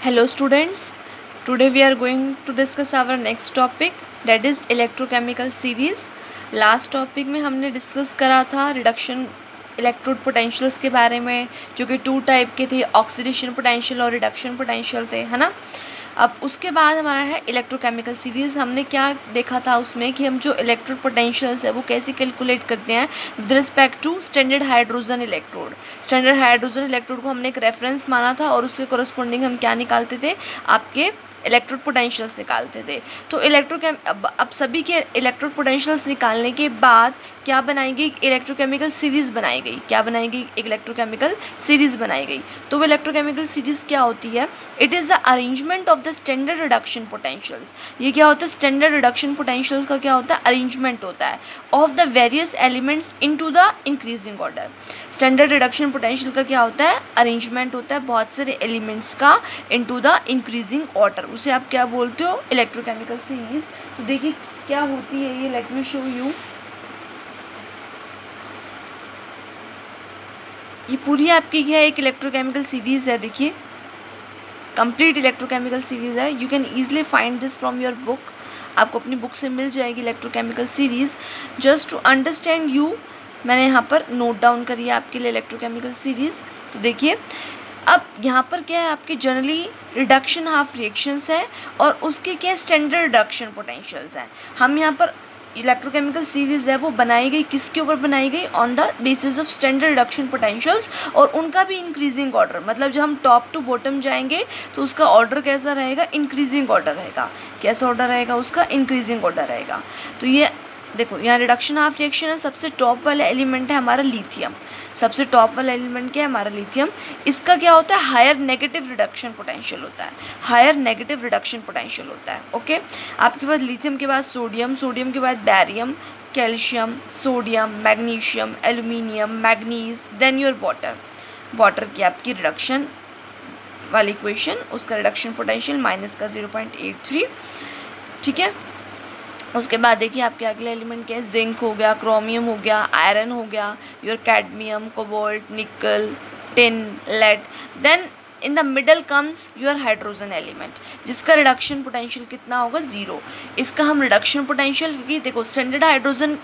Hello students, today we are going to discuss our next topic that is electrochemical series. Last topic में हमने discuss करा था reduction electrode potentials के बारे में, जो कि 2 टाइप के थे, ऑक्सीडेशन पोटेंशियल और रिडक्शन पोटेंशियल थे, है ना। अब उसके बाद हमारा है इलेक्ट्रोकेमिकल सीरीज़। हमने क्या देखा था उसमें कि हम जो इलेक्ट्रोड पोटेंशियल्स है वो कैसे कैलकुलेट करते हैं with respect to standard hydrogen electrode. Standard hydrogen electrode को हमने एक रेफरेंस माना था और उसके कोरस्पॉन्डिंग हम क्या निकालते थे, आपके इलेक्ट्रोड पोटेंशियल्स निकालते थे। तो अब सभी के इलेक्ट्रोड पोटेंशियल्स निकालने के बाद क्या बनाई गई, इलेक्ट्रोकेमिकल सीरीज़ बनाई गई। क्या बनाई गई, एक इलेक्ट्रोकेमिकल सीरीज़ बनाई गई। तो वो इलेक्ट्रोकेमिकल सीरीज़ क्या होती है, it is the arrangement of the standard reduction potentials. ये क्या होता है, स्टैंडर्ड रिडक्शन पोटेंशियल्स का क्या होता है, अरेंजमेंट होता है of the various elements into the increasing order. Standard reduction potential का क्या होता है, अरेंजमेंट होता है बहुत सारे एलिमेंट्स का इनटू द इंक्रीजिंग ऑर्डर। उसे आप क्या बोलते हो, इलेक्ट्रोकेमिकल सीरीज़। तो देखिए क्या होती है ये, लेट मी शो यू। ये पूरी आपकी क्या है, एक इलेक्ट्रोकेमिकल सीरीज़ है। देखिए कंप्लीट इलेक्ट्रोकेमिकल सीरीज़ है। You can easily find this from your book. आपको अपनी बुक से मिल जाएगी electrochemical series. Just to understand you मैंने यहाँ पर नोट डाउन करी है आपके लिए इलेक्ट्रोकेमिकल सीरीज़। तो देखिए अब यहाँ पर क्या है, आपके जनरली रिडक्शन हाफ रिएक्शंस है और उसके क्या स्टैंडर्ड रिडक्शन पोटेंशियल्स हैं। हम यहाँ पर इलेक्ट्रोकेमिकल सीरीज़ है वो बनाई गई, किसके ऊपर बनाई गई, on the basis of standard reduction potentials, और उनका भी इंक्रीजिंग ऑर्डर। मतलब जब हम टॉप टू बॉटम जाएंगे तो उसका ऑर्डर कैसा रहेगा, इंक्रीजिंग ऑर्डर रहेगा। कैसा ऑर्डर रहेगा उसका, इंक्रीजिंग ऑर्डर रहेगा। तो ये देखो यहाँ रिडक्शन हाफ रिएक्शन है, सबसे टॉप वाला एलिमेंट है हमारा लिथियम। सबसे टॉप वाला एलिमेंट क्या है, हमारा लिथियम। इसका क्या होता है, हायर नेगेटिव रिडक्शन पोटेंशियल होता है। हायर नेगेटिव रिडक्शन पोटेंशियल होता है। ओके, आपके पास लिथियम के बाद सोडियम, सोडियम के बाद barium, calcium, sodium, magnesium, aluminium, manganese, then your water. Water की आपकी रिडक्शन वाली इक्वेशन, उसका रिडक्शन पोटेंशियल माइनस का 0.83। ठीक है, उसके बाद देखिए आपके अगले एलिमेंट क्या है, जिंक हो गया, क्रोमियम हो गया, आयरन हो गया, your cadmium, cobalt, nickel, tin, lead. Then in the middle comes your hydrogen element, जिसका रिडक्शन पोटेंशियल कितना होगा, 0। इसका हम रिडक्शन पोटेंशियल, क्योंकि देखो स्टैंडर्ड हाइड्रोजन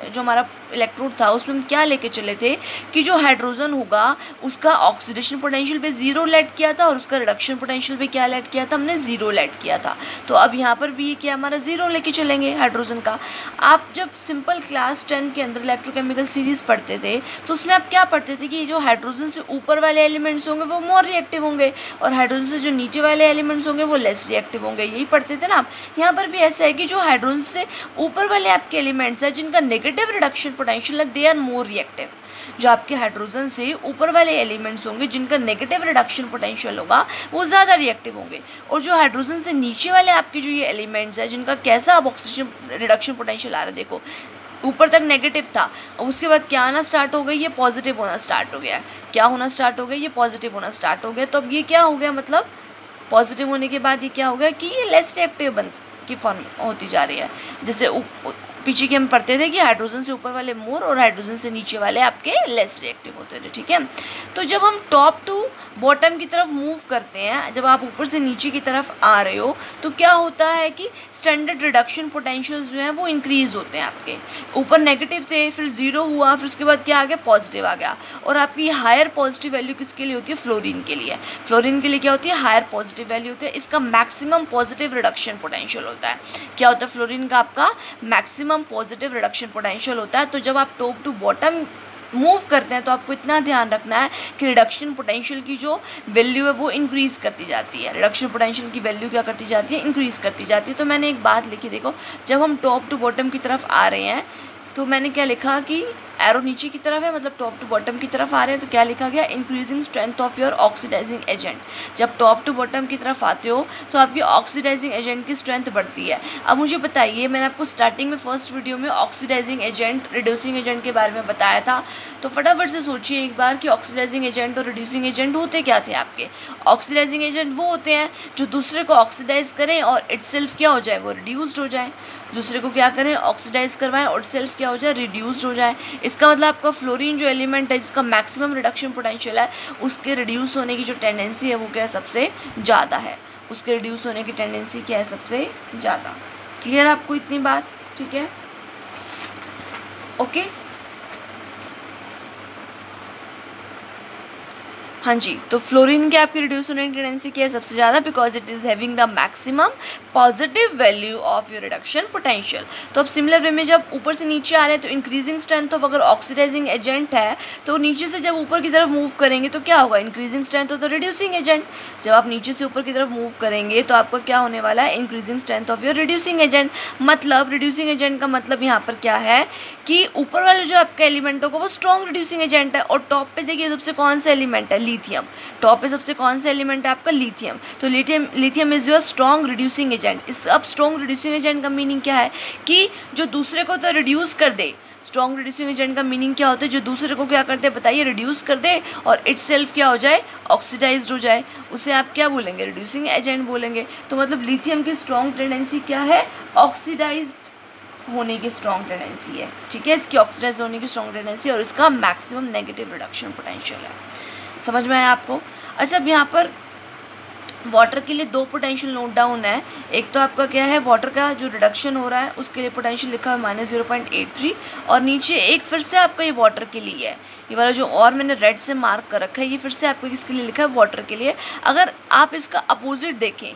जो हमारा इलेक्ट्रोड था उसमें हम क्या लेके चले थे कि जो हाइड्रोजन होगा उसका ऑक्सीडेशन पोटेंशियल पे 0 लेट किया था और उसका रिडक्शन पोटेंशियल पे क्या लेट किया था, हमने 0 लेट किया था। तो अब यहाँ पर भी क्या हमारा 0 लेके चलेंगे हाइड्रोजन का। आप जब सिंपल क्लास 10 के अंदर इलेक्ट्रोकेमिकल सीरीज़ पढ़ते थे तो उसमें आप क्या पढ़ते थे कि जो हाइड्रोजन से ऊपर वाले एलिमेंट्स होंगे वो मोर रिएक्टिव होंगे और हाइड्रोजन से जो नीचे वाले एलिमेंट्स होंगे वो लेस रिएक्टिव होंगे, यही पढ़ते थे ना आप। यहाँ पर भी ऐसा है कि जो हाइड्रोजन से ऊपर वाले आपके एलिमेंट्स हैं जिनका नेगेटिव रिडक्शन पोटेंशियल है, दे आर मोर रिएक्टिव। जो आपके हाइड्रोजन से ऊपर वाले एलिमेंट्स होंगे जिनका नेगेटिव रिडक्शन पोटेंशियल होगा वो ज़्यादा रिएक्टिव होंगे, और जो हाइड्रोजन से नीचे वाले आपके जो ये एलिमेंट्स हैं जिनका कैसा अब ऑक्सीजन रिडक्शन पोटेंशियल आ रहा है, देखो ऊपर तक नेगेटिव था और उसके बाद क्या आना स्टार्ट हो गई, ये पॉजिटिव होना स्टार्ट हो गया। क्या होना स्टार्ट हो गया, ये पॉजिटिव होना स्टार्ट हो गया। तो अब ये क्या हो गया, मतलब पॉजिटिव होने के बाद ये क्या हो गया कि ये लेस रिएक्टिव की फॉर्म होती जा रही है। जैसे पीछे के हम पढ़ते थे कि हाइड्रोजन से ऊपर वाले मोर और हाइड्रोजन से नीचे वाले आपके लेस रिएक्टिव होते थे। ठीक है, तो जब हम टॉप टू बॉटम की तरफ मूव करते हैं, जब आप ऊपर से नीचे की तरफ आ रहे हो तो क्या होता है कि स्टैंडर्ड रिडक्शन पोटेंशियल्स जो हैं वो इंक्रीज होते हैं। आपके ऊपर नेगेटिव थे, फिर 0 हुआ, फिर उसके बाद क्या आ गया, पॉजिटिव आ गया। और आपकी हायर पॉजिटिव वैल्यू किसके लिए होती है, फ्लोरीन के लिए। फ्लोरीन के लिए क्या होती है, हायर पॉजिटिव वैल्यू होती है। इसका मैक्सिमम पॉजिटिव रिडक्शन पोटेंशियल होता है। क्या होता है, फ्लोरीन का आपका मैक्सिमम पॉजिटिव रिडक्शन पोटेंशियल होता है। तो जब आप टॉप टू बॉटम मूव करते हैं तो आपको इतना ध्यान रखना है कि रिडक्शन पोटेंशियल की जो वैल्यू है वो इंक्रीज़ करती जाती है। रिडक्शन पोटेंशियल की वैल्यू क्या करती जाती है, इंक्रीज़ करती जाती है। तो मैंने एक बात लिखी, देखो जब हम टॉप टू बॉटम की तरफ आ रहे हैं तो मैंने क्या लिखा कि एरो नीचे की तरफ है, मतलब टॉप टू बॉटम की तरफ आ रहे हैं, तो क्या लिखा गया, increasing strength of your oxidizing agent. जब टॉप टू बॉटम की तरफ आते हो तो आपकी ऑक्सीडाइजिंग एजेंट की स्ट्रेंथ बढ़ती है। अब मुझे बताइए, मैंने आपको स्टार्टिंग में फर्स्ट वीडियो में ऑक्सीडाइजिंग एजेंट, रिड्यूसिंग एजेंट के बारे में बताया था, तो फटाफट से सोचिए एक बार कि ऑक्सीडाइजिंग एजेंट और रिड्यूसिंग एजेंट होते क्या थे आपके। ऑक्सीडाइजिंग एजेंट वो होते हैं जो दूसरे को ऑक्सीडाइज करें और इटसेल्फ क्या हो जाए, वो रिड्यूस्ड हो जाए। दूसरे को क्या करें, ऑक्सीडाइज करवाएं और सेल्फ क्या हो जाए, रिड्यूस्ड हो जाए। इसका मतलब आपका फ्लोरीन जो एलिमेंट है जिसका मैक्सिमम रिडक्शन पोटेंशियल है, उसके रिड्यूस होने की जो टेंडेंसी है वो क्या है, सबसे ज़्यादा है। उसके रिड्यूस होने की टेंडेंसी क्या है, सबसे ज़्यादा। क्लियर आपको इतनी बात? ठीक है, ओके। हाँ जी, तो फ्लोरीन की आपकी रिड्यूस होने की टेंडेंसी क्या है, सबसे ज़्यादा, because it is having the maximum positive value of your reduction potential. तो अब सिमिलर वे में जब ऊपर से नीचे आ रहे हैं तो इंक्रीजिंग स्ट्रेंथ ऑफ, अगर ऑक्सीडाइजिंग एजेंट है तो नीचे से जब ऊपर की तरफ मूव करेंगे तो क्या होगा, increasing strength of the reducing agent. जब आप नीचे से ऊपर की तरफ मूव करेंगे तो आपका क्या होने वाला है, increasing strength of your reducing agent. मतलब रिड्यूसिंग एजेंट का मतलब यहाँ पर क्या है कि ऊपर वाले जो आपका एलिमेंट होगा वो स्ट्रॉन्ग रिड्यूसिंग एजेंट है, और टॉप पे देखिए सबसे कौन सा एलिमेंट है, लिथियम। टॉप पे सबसे कौन सा एलिमेंट है आपका, लिथियम। तो lithium is your strong reducing agent. इस अब स्ट्रॉन्ग रिड्यूसिंग एजेंट का मीनिंग क्या है कि जो दूसरे को तो रिड्यूस कर दे। स्ट्रॉन्ग रिड्यूसिंग एजेंट का मीनिंग क्या होता है, जो दूसरे को क्या करते हैं बताइए, रिड्यूस कर दे और इटसेल्फ क्या हो जाए, ऑक्सीडाइज्ड हो जाए, उसे आप क्या बोलेंगे, रिड्यूसिंग एजेंट बोलेंगे। तो मतलब लिथियम की स्ट्रॉन्ग टेंडेंसी क्या है, ऑक्सीडाइज्ड होने की स्ट्रॉन्ग टेंडेंसी है। ठीक है, इसकी ऑक्सीडाइज होने की स्ट्रॉन्ग टेंडेंसी और इसका मैक्सिमम नेगेटिव रिडक्शन पोटेंशियल है। समझ में आया आपको? अच्छा, अब यहाँ पर वाटर के लिए दो पोटेंशियल नोट डाउन है। एक तो आपका क्या है, वाटर का जो रिडक्शन हो रहा है उसके लिए पोटेंशियल लिखा है -0.83, और नीचे एक फिर से आपका ये वाटर के लिए है। ये वाला जो और मैंने रेड से मार्क कर रखा है ये फिर से आपको किसके लिए लिखा है, वाटर के लिए। अगर आप इसका अपोजिट देखें,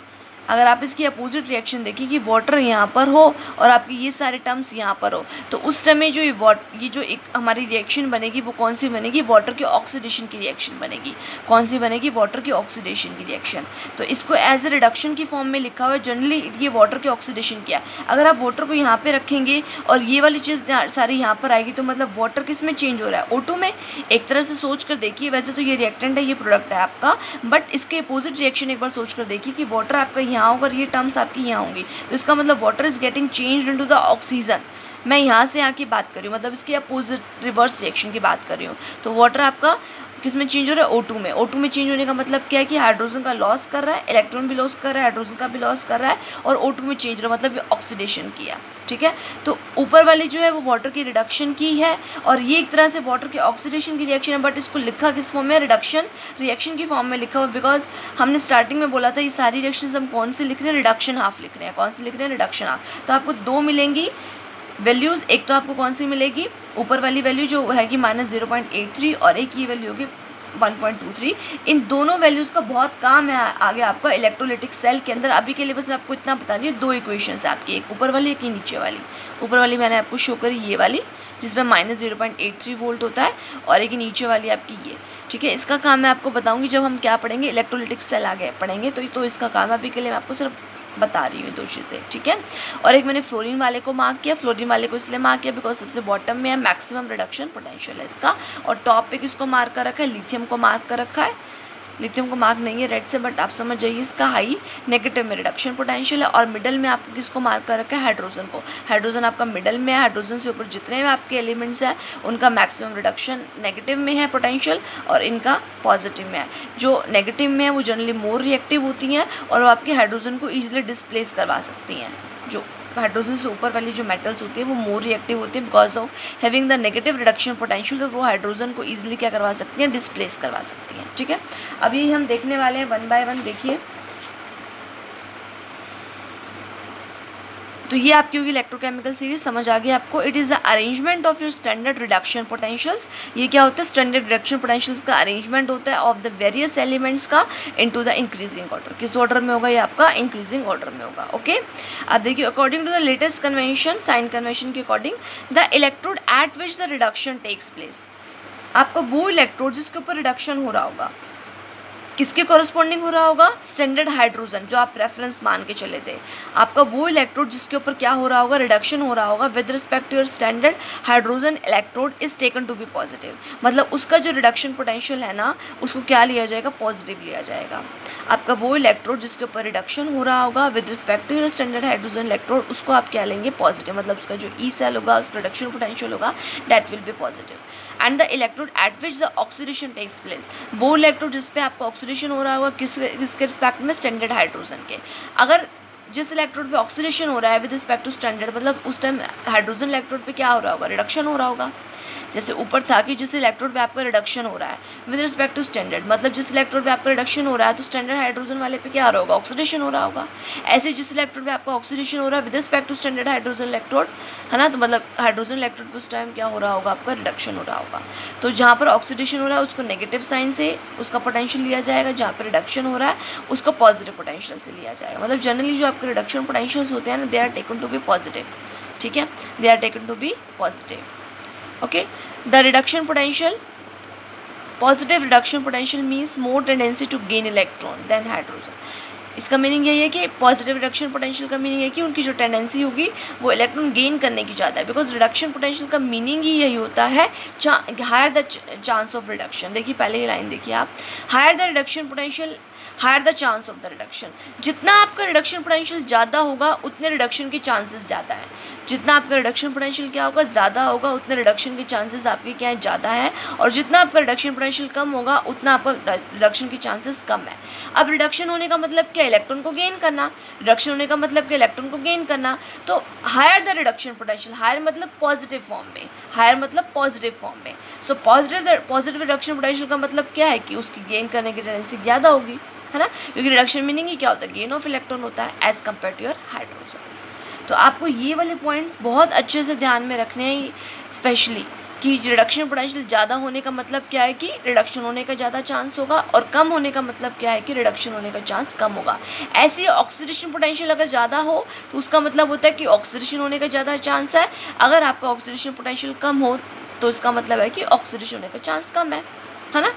अगर आप इसकी अपोजिट रिएक्शन देखिए कि वाटर यहाँ पर हो और आपकी ये सारे टर्म्स यहाँ पर हो, तो उस टाइम में जो ये जो एक हमारी रिएक्शन बनेगी वो कौन सी बनेगी, वाटर के ऑक्सीडेशन की रिएक्शन बनेगी। कौन सी बनेगी, वाटर की ऑक्सीडेशन की रिएक्शन। तो इसको एज ए रिडक्शन की फॉर्म में लिखा हुआ है, जनरली ये वाटर के ऑक्सीडेशन किया। अगर आप वाटर को यहाँ पर रखेंगे और ये वाली चीज़ सारी यहाँ पर आएगी तो मतलब वाटर किस में चेंज हो रहा है, O2 में। एक तरह से सोच कर देखिए, वैसे तो ये रिएक्टेंट है, ये प्रोडक्ट है आपका, बट इसके अपोजिट रिएक्शन एक बार सोच कर देखिए कि वाटर आपका यहाँ होगा और ये टर्म्स आपकी यहाँ होंगी, तो इसका मतलब water is getting changed into the oxygen. मैं यहाँ से यहाँ की बात कर रही हूँ, मतलब इसकी अपोजिट रिवर्स रिएक्शन की बात कर रही हूँ। तो वाटर आपका किस में चेंज हो रहा है, O2 में। O2 में चेंज होने का मतलब क्या है कि हाइड्रोजन का लॉस कर रहा है, इलेक्ट्रॉन भी लॉस कर रहा है, हाइड्रोजन का भी लॉस कर रहा है, और O2 में चेंज हो रहा है, मतलब ये ऑक्सीडेशन किया। ठीक है, तो ऊपर वाली जो है वो वाटर की रिडक्शन की है और ये एक तरह से वाटर के ऑक्सीडेशन की रिएक्शन है, बट इसको लिखा किस फॉर्म में, रिडक्शन रिएक्शन की फॉर्म में लिखा हुआ, बिकॉज हमने स्टार्टिंग में बोला था ये सारी रिएक्शन हम कौन सी लिख रहे हैं, रिडक्शन हाफ लिख रहे हैं। कौन सी लिख रहे हैं, रिडक्शन हाफ। तो आपको दो मिलेंगी वैल्यूज़, एक तो आपको कौन सी मिलेगी, ऊपर वाली वैल्यू जो है कि -0.83 और एक ये वैल्यू होगी 1.23। इन दोनों वैल्यूज़ का बहुत काम है आगे आपका इलेक्ट्रोलिटिक सेल के अंदर। अभी के लिए बस मैं आपको इतना बता रही हूँ, दो इक्वेशंस है आपकी, एक ऊपर वाली एक ही नीचे वाली। ऊपर वाली मैंने आपको शो करी ये वाली जिसमें -0.83 वोल्ट होता है, और एक नीचे वाली आपकी ये। ठीक है, इसका काम मैं आपको बताऊँगी जब हम क्या पढ़ेंगे, इलेक्ट्रोलिटिक सेल आगे पढ़ेंगे, तो इसका काम है। अभी के लिए मैं आपको सिर्फ बता रही हूँ दो चीज़ें। ठीक है, और एक मैंने फ्लोरीन वाले को मार्क किया। फ्लोरीन वाले को इसलिए मार्क किया बिकॉज सबसे बॉटम में है, मैक्सिमम रिडक्शन पोटेंशियल है इसका। और टॉप पे किसको मार्क कर रखा है, लिथियम को मार्क कर रखा है। लिथियम को मार्क नहीं है रेड से, बट आप समझ जाइए इसका हाई नेगेटिव में रिडक्शन पोटेंशियल है। और मिडल में आपको किसको मार्क कर रखा है, हाइड्रोजन को। हाइड्रोजन आपका मिडल में है, हाइड्रोजन से ऊपर जितने भी आपके एलिमेंट्स हैं उनका मैक्सिमम रिडक्शन नेगेटिव में है पोटेंशियल, और इनका पॉजिटिव में है। जो नेगेटिव में है वो जनरली मोर रिएक्टिव होती हैं और वो आपके हाइड्रोजन को ईजिली डिस्प्लेस करवा सकती हैं। जो हाइड्रोजन से ऊपर वाली जो मेटल्स होती है वो मोर रिएक्टिव होती है because of having the negative reduction potential, तो वो हाइड्रोजन को ईजिली क्या करवा सकती हैं, डिस्प्लेस करवा सकती हैं। ठीक है, अब ये हम देखने वाले हैं 1 बाय 1। देखिए, तो ये आपकी होगी इलेक्ट्रोकेमिकल सीरीज, समझ आ गई आपको। It is the arrangement of your standard reduction potentials. ये क्या होता है, स्टैंडर्ड रिडक्शन पोटेंशियल्स का अरेंजमेंट होता है ऑफ द वेरियस एलिमेंट्स का इनटू द इंक्रीजिंग ऑर्डर। किस ऑर्डर में होगा, ये आपका इंक्रीजिंग ऑर्डर में होगा। ओके, अब देखिए, according to the latest convention, sign convention के according, the electrode at which the reduction takes place, आपका वो इलेक्ट्रोड जिसके ऊपर रिडक्शन हो रहा होगा किसके कॉरस्पॉन्डिंग हो रहा होगा, स्टैंडर्ड हाइड्रोजन, जो आप रेफरेंस मान के चले थे। आपका वो इलेक्ट्रोड जिसके ऊपर क्या हो रहा होगा, रिडक्शन हो रहा होगा, with respect to your standard hydrogen electrode is taken to be positive. मतलब उसका जो रिडक्शन पोटेंशियल है ना, उसको क्या लिया जाएगा, पॉजिटिव लिया जाएगा। आपका वो इलेक्ट्रोड जिसके ऊपर रिडक्शन हो रहा होगा with respect to your standard hydrogen electrode, उसको आप क्या लेंगे, पॉजिटिव। मतलब उसका जो ई सेल होगा, उसका रिडक्शन पोटेंशियल होगा, that will be positive. And the electrode at which the oxidation takes place, वो इलेक्ट्रोड जिस पे आपका ऑक्सीडेशन हो रहा होगा किसके रिस्पेक्ट में, स्टैंडर्ड हाइड्रोजन के। अगर जिस इलेक्ट्रोड पे ऑक्सीडेशन हो रहा है विद रिस्पेक्ट टू स्टैंडर्ड, मतलब उस टाइम हाइड्रोजन इलेक्ट्रोड पे क्या हो रहा होगा, रिडक्शन हो रहा होगा। जैसे ऊपर था कि जिस इलेक्ट्रोड पे आपका रिडक्शन हो रहा है विद रिस्पेक्ट टू स्टैंडर्ड, मतलब जिस इलेक्ट्रोड पे आपका रिडक्शन हो रहा है तो स्टैंडर्ड हाइड्रोजन वाले पे क्या हो रहा होगा, ऑक्सीडेशन हो रहा होगा। ऐसे जिस इलेक्ट्रोड पे आपका ऑक्सीडेशन हो रहा है with respect to standard hydrogen electrode, है ना, तो मतलब हाइड्रोजन इलेक्ट्रोड पे उस टाइम क्या हो रहा होगा, आपका रिडक्शन हो रहा होगा। तो जहाँ पर ऑक्सीडेशन हो रहा है उसको नेगेटिव साइन से उसका पोटेंशियल लिया जाएगा, जहाँ पर रिडक्शन हो रहा है उसको पॉजिटिव पोटेंशियल से लिया जाएगा। मतलब जनरली जो आपके रिडक्शन पोटेंशियल्स होते हैं ना, they are taken to be positive, ठीक है, they are taken to be positive. Okay, the reduction potential, positive reduction potential means more tendency to gain electron than hydrogen. इसका मीनिंग यही है कि पॉजिटिव रिडक्शन पोटेंशियल का meaning है कि उनकी जो टेंडेंसी होगी वो इलेक्ट्रॉन गेन करने की ज़्यादा है, बिकॉज रिडक्शन पोटेंशियल का मीनिंग ही यही होता है higher the chance of reduction. देखिए पहले ही लाइन देखिए आप, higher the reduction potential higher the chance of the reduction. जितना आपका रिडक्शन पोटेंशियल ज़्यादा होगा उतने रिडक्शन के चांसेस ज़्यादा हैं। जितना आपका रिडक्शन पोटेंशियल क्या होगा, ज़्यादा होगा, उतने रिडक्शन के चांसेस आपके क्या है, ज़्यादा है। और जितना आपका रिडक्शन पोटेंशियल कम होगा उतना आपका रिडक्शन के चांसेस कम है। अब रिडक्शन होने का मतलब क्या, इलेक्ट्रॉन को गेन करना। रिडक्शन होने का मतलब क्या, इलेक्ट्रॉन को गेन करना। तो higher the reduction potential, higher मतलब पॉजिटिव फॉर्म में, हायर मतलब पॉजिटिव फॉर्म में। सो पॉजिटिव रिडक्शन पोटेंशियल का मतलब क्या है कि उसकी गेन करने की टेंडेंसी ज़्यादा होगी, है ना, क्योंकि रिडक्शन मीनिंग ही क्या होता है, गेन ऑफ इलेक्ट्रॉन होता है as compare to your hydrogen. तो आपको ये वाले पॉइंट्स बहुत अच्छे से ध्यान में रखने हैं, स्पेशली कि रिडक्शन पोटेंशियल ज़्यादा होने का मतलब क्या है कि रिडक्शन होने का ज़्यादा चांस होगा, और कम होने का मतलब क्या है कि रिडक्शन होने का चांस कम होगा। ऐसे ऑक्सीडेशन पोटेंशियल अगर ज़्यादा हो तो उसका मतलब होता है कि ऑक्सीडेशन होने का ज़्यादा चांस है। अगर आपका ऑक्सीडेशन पोटेंशियल कम हो तो इसका मतलब है कि ऑक्सीडेशन होने का चांस कम है ना।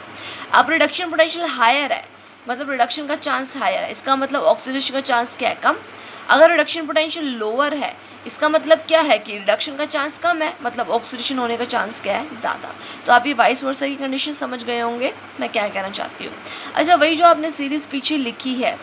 अब रिडक्शन पोटेंशियल हायर है, मतलब रिडक्शन का चांस हायर है, इसका मतलब ऑक्सीडेशन का चांस क्या है, कम। अगर रिडक्शन पोटेंशियल लोअर है इसका मतलब क्या है कि रिडक्शन का चांस कम है, मतलब ऑक्सीडेशन होने का चांस क्या है, ज़्यादा। तो आप ये वाइस वर्सा की कंडीशन समझ गए होंगे मैं क्या कहना चाहती हूँ। अच्छा, वही जो आपने सीरीज़ पीछे लिखी है,